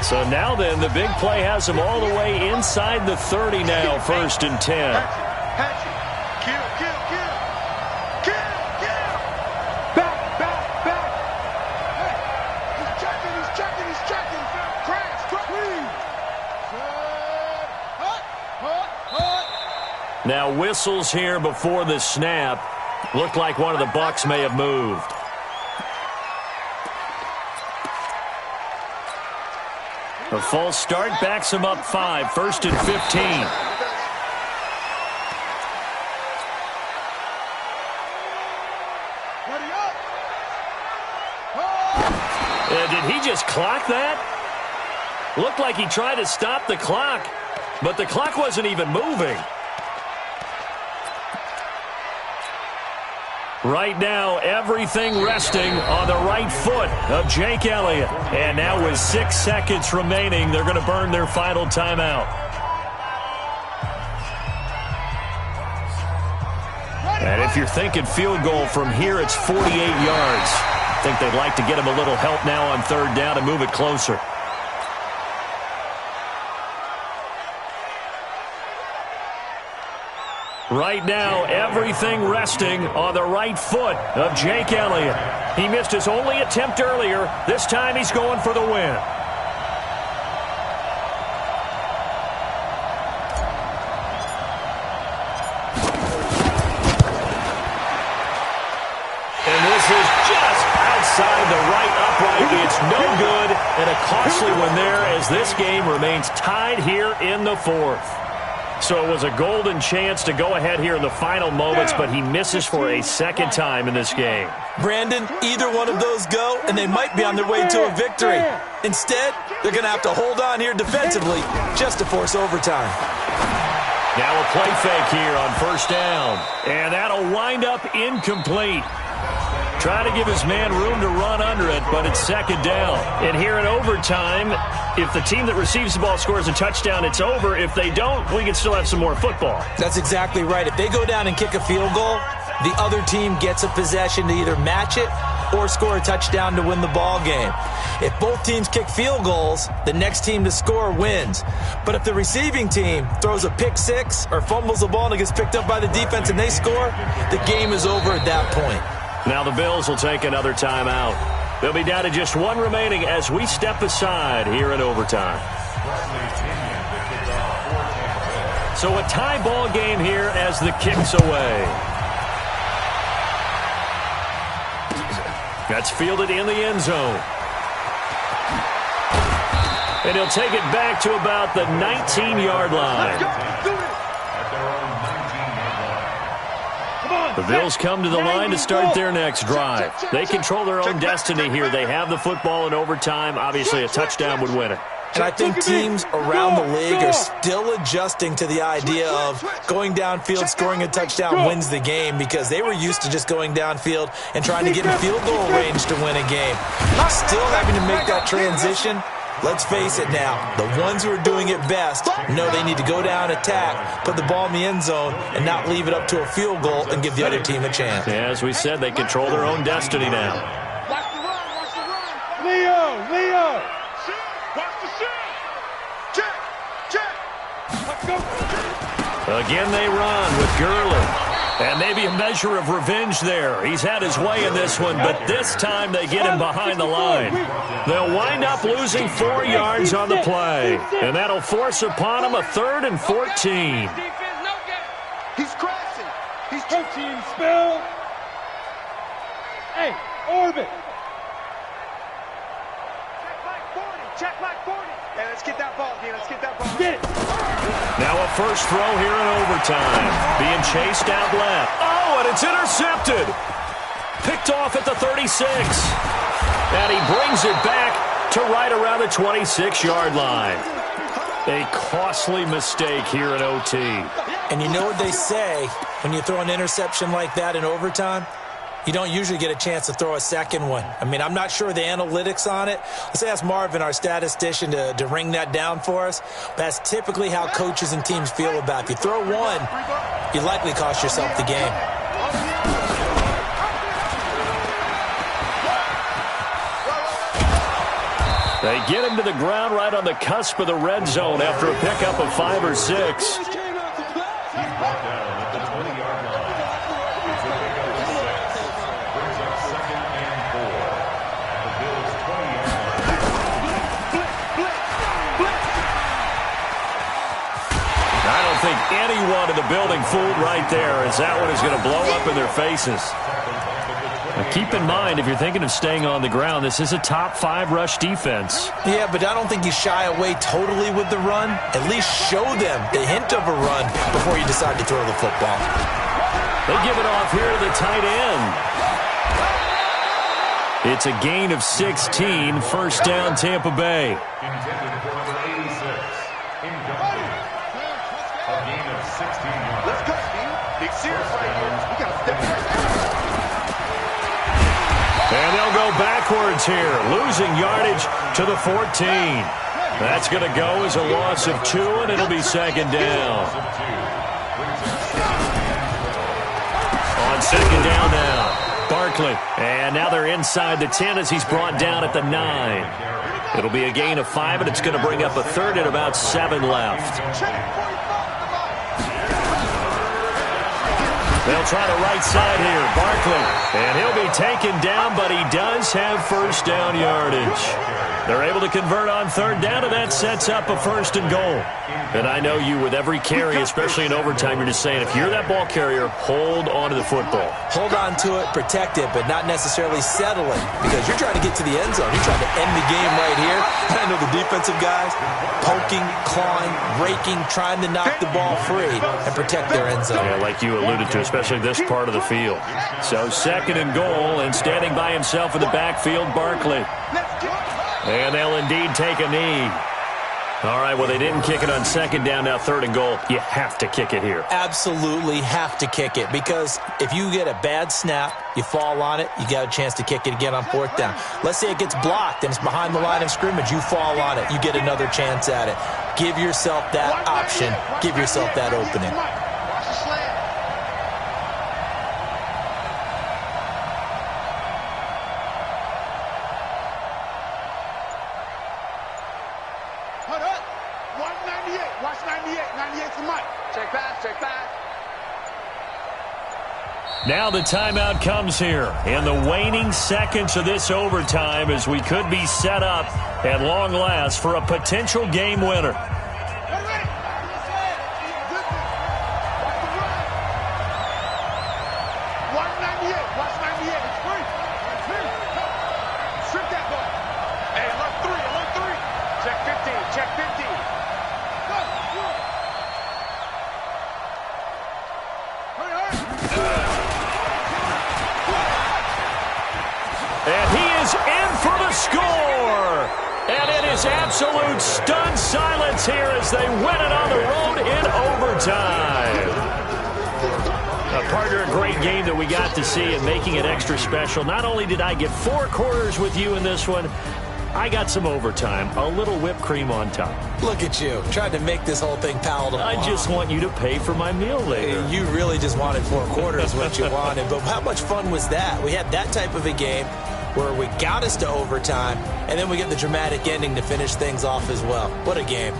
So now then, the big play has them all the way inside the 30 now, 1st and 10. Kill. Back. Hey, he's checking. Crash, please. Now whistles here before the snap. Looked like one of the Bucs may have moved. A false start backs him up 5, 1st and 15. Did he just clock that? Looked like he tried to stop the clock, but the clock wasn't even moving. Right now, everything resting on the right foot of Jake Elliott. And now with 6 seconds remaining, they're going to burn their final timeout. And if you're thinking field goal from here, it's 48 yards. I think they'd like to get him a little help now on 3rd down and move it closer. Right now, everything resting on the right foot of Jake Elliott. He missed his only attempt earlier. This time he's going for the win. And this is just outside the right upright. It's no good, and a costly one there as this game remains tied here in the 4th. So it was a golden chance to go ahead here in the final moments, but he misses for a second time in this game. Brandon, either one of those go, and they might be on their way to a victory. Instead, they're going to have to hold on here defensively just to force overtime. Now a play fake here on 1st down, and that'll wind up incomplete. Try to give his man room to run under it, but it's 2nd down. And here in overtime, if the team that receives the ball scores a touchdown, it's over. If they don't, we can still have some more football. That's exactly right. If they go down and kick a field goal, the other team gets a possession to either match it or score a touchdown to win the ball game. If both teams kick field goals, the next team to score wins. But if the receiving team throws a pick six or fumbles the ball and it gets picked up by the defense and they score, the game is over at that point. Now the Bills will take another timeout. They'll be down to just 1 remaining as we step aside here in overtime. So a tie ball game here as the kick's away. That's fielded in the end zone. And he'll take it back to about the 19-yard line. The Bills come to the line to start their next drive. They control their own destiny here. They have the football in overtime. Obviously, a touchdown would win it. And I think teams around the league are still adjusting to the idea of going downfield, scoring a touchdown wins the game, because they were used to just going downfield and trying to get in field goal range to win a game. Still having to make that transition. Let's face it now, the ones who are doing it best know they need to go down, attack, put the ball in the end zone, and not leave it up to a field goal and give the other team a chance. Yeah, as we said, they control their own destiny now. Watch the run. Leo. Watch the shot. Check. Let's go. Again, they run with Gurley. And maybe a measure of revenge there. He's had his way in this one, but this time they get him behind the line. They'll wind up losing 4 yards on the play. And that'll force upon him a 3rd and 14. He's crashing. He's coaching spell. Hey, orbit. Check like 40. Check like 40. Hey, let's get that ball, D. Let's get that ball. Get it. Now a first throw here in overtime. Being chased out left. Oh, and it's intercepted. Picked off at the 36. And he brings it back to right around the 26-yard line. A costly mistake here in OT. And you know what they say, when you throw an interception like that in overtime, you don't usually get a chance to throw a second one. I mean, I'm not sure the analytics on it. Let's ask Marvin, our statistician, to ring that down for us. That's typically how coaches and teams feel about it. If you throw one, you likely cost yourself the game. They get him to the ground right on the cusp of the red zone after a pickup of 5 or 6. He's brought down at the 20-yard line. It's a pickup of 6. Brings up 2nd and 4. At the Bills' 20-yard line. I don't think anyone in the building fooled right there, as that one is going to blow up in their faces. Now keep in mind, if you're thinking of staying on the ground, this is a top 5 rush defense. Yeah, but I don't think you shy away totally with the run. At least show them the hint of a run before you decide to throw the football. They give it off here to the tight end. It's a gain of 16, first down Tampa Bay. Intended for number 86. Incomplete. A gain of 16 yards. Let's go, Steve. Big serious right here. We got to step right. And they'll go backwards here, losing yardage to the 14. That's going to go as a loss of 2, and it'll be 2nd down. On 2nd down now, Barkley. And now they're inside the 10 as he's brought down at the 9. It'll be a gain of 5, and it's going to bring up a 3rd and about 7 left. They'll try the right side here, Barkley. And he'll be taken down, but he does have first down yardage. They're able to convert on 3rd down, and that sets up a 1st and goal. And I know you, with every carry, especially in overtime, you're just saying, if you're that ball carrier, hold on to the football. Hold on to it, protect it, but not necessarily settle it, because you're trying to get to the end zone. You're trying to end the game right here. And I know the defensive guys poking, clawing, raking, trying to knock the ball free and protect their end zone. Yeah, like you alluded to, especially this part of the field. So 2nd and goal, and standing by himself in the backfield, Barkley. And they'll indeed take a knee. All right, well, they didn't kick it on 2nd down, now 3rd and goal. You have to kick it here. Absolutely have to kick it, because if you get a bad snap, you fall on it, you got a chance to kick it again on 4th down. Let's say it gets blocked and it's behind the line of scrimmage. You fall on it, you get another chance at it. Give yourself that option. Give yourself that opening. Now the timeout comes here in the waning seconds of this overtime, as we could be set up at long last for a potential game winner. Absolute stunned silence here as they win it on the road in overtime. Partner, a great game that we got to see, and making it extra special. Not only did I get 4 quarters with you in this one, I got some overtime, a little whipped cream on top. Look at you, trying to make this whole thing palatable. I just want you to pay for my meal later. You really just wanted 4 quarters, what you wanted. But how much fun was that? We had that type of a game where we got us to overtime, and then we get the dramatic ending to finish things off as well. What a game.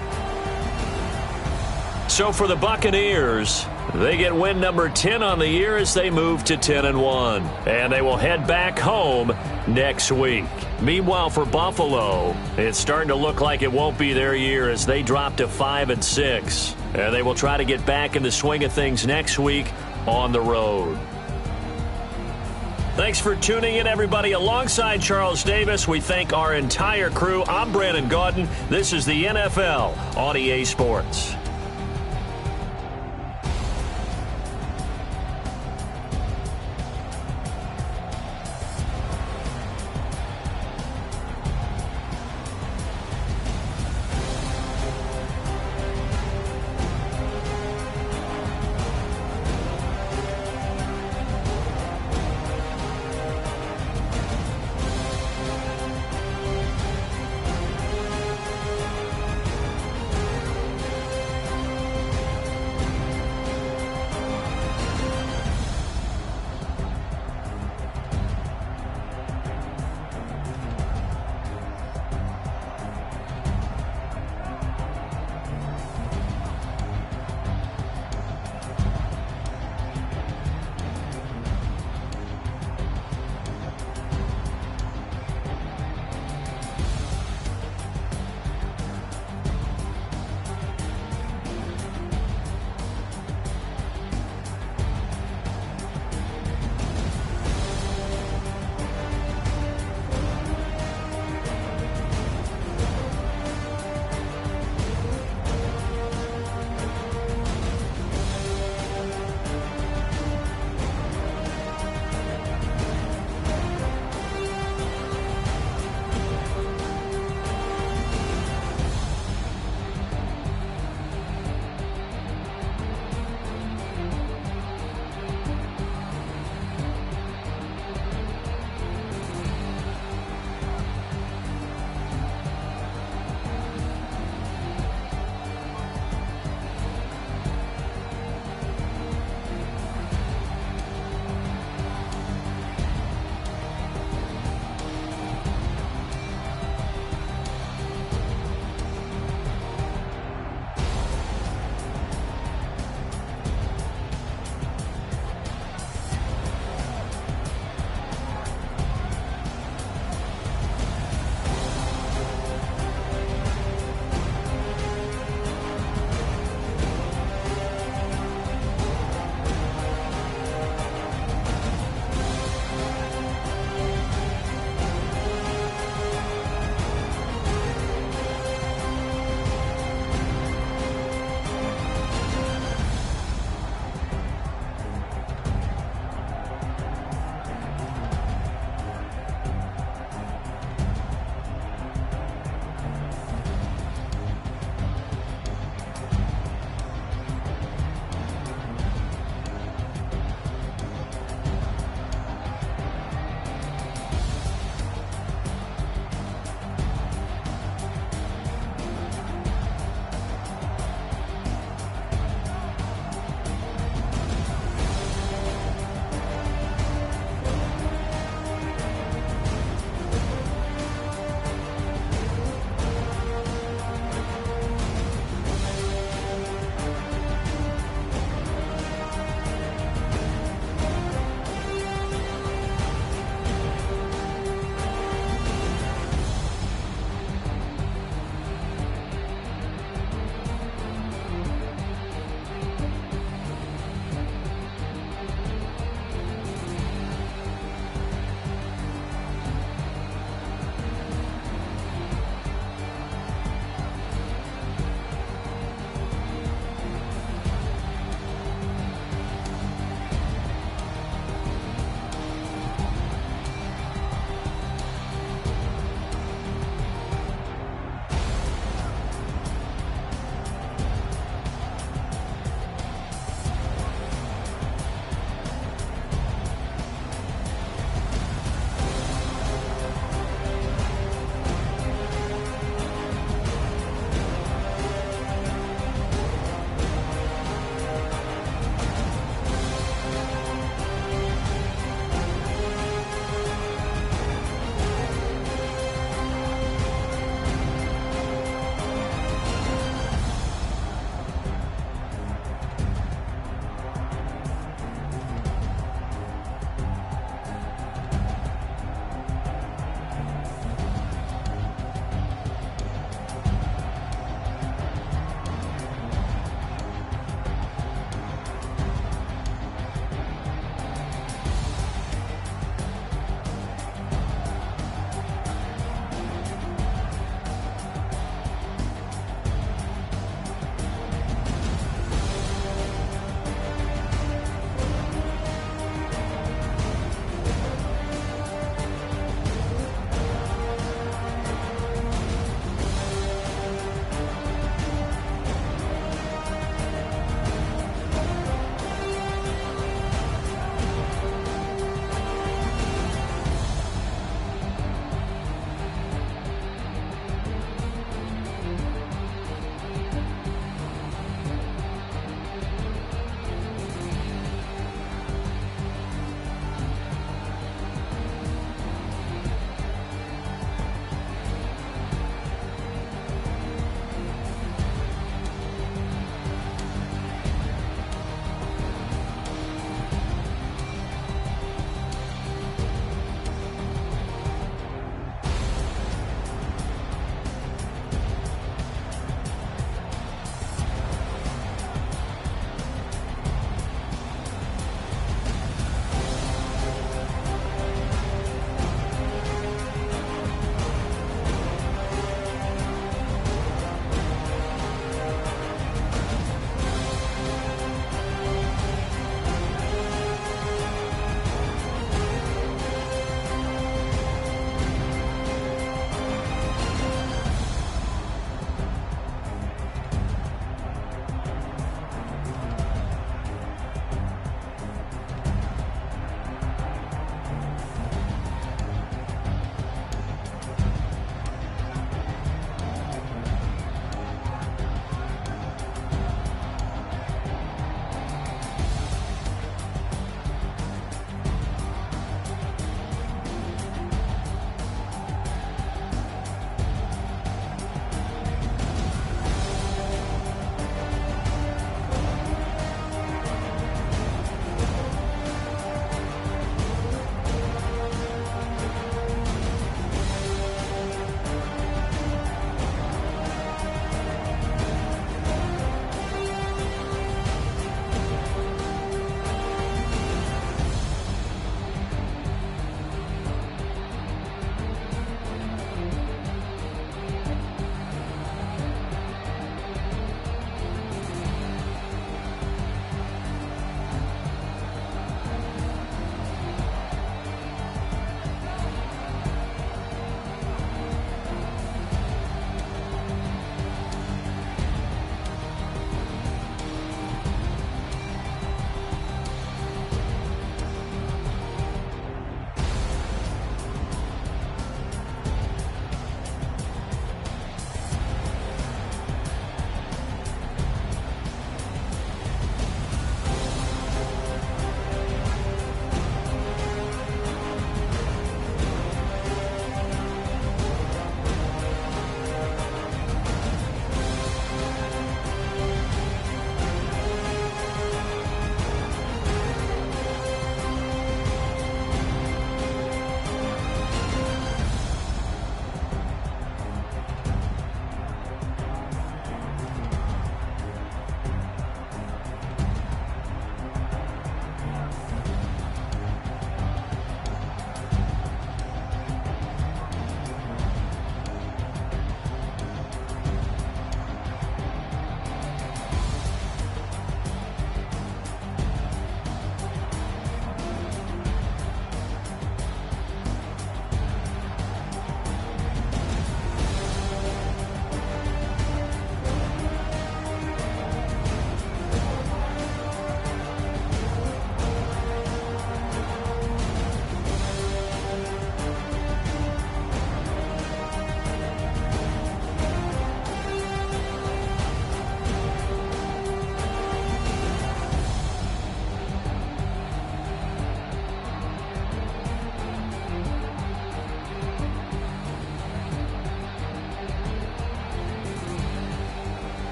So for the Buccaneers, they get win number 10 on the year as they move to 10-1. And they will head back home next week. Meanwhile, for Buffalo, it's starting to look like it won't be their year as they drop to 5-6. And they will try to get back in the swing of things next week on the road. Thanks for tuning in, everybody. Alongside Charles Davis, we thank our entire crew. I'm Brandon Gaudin. This is the NFL on EA Sports.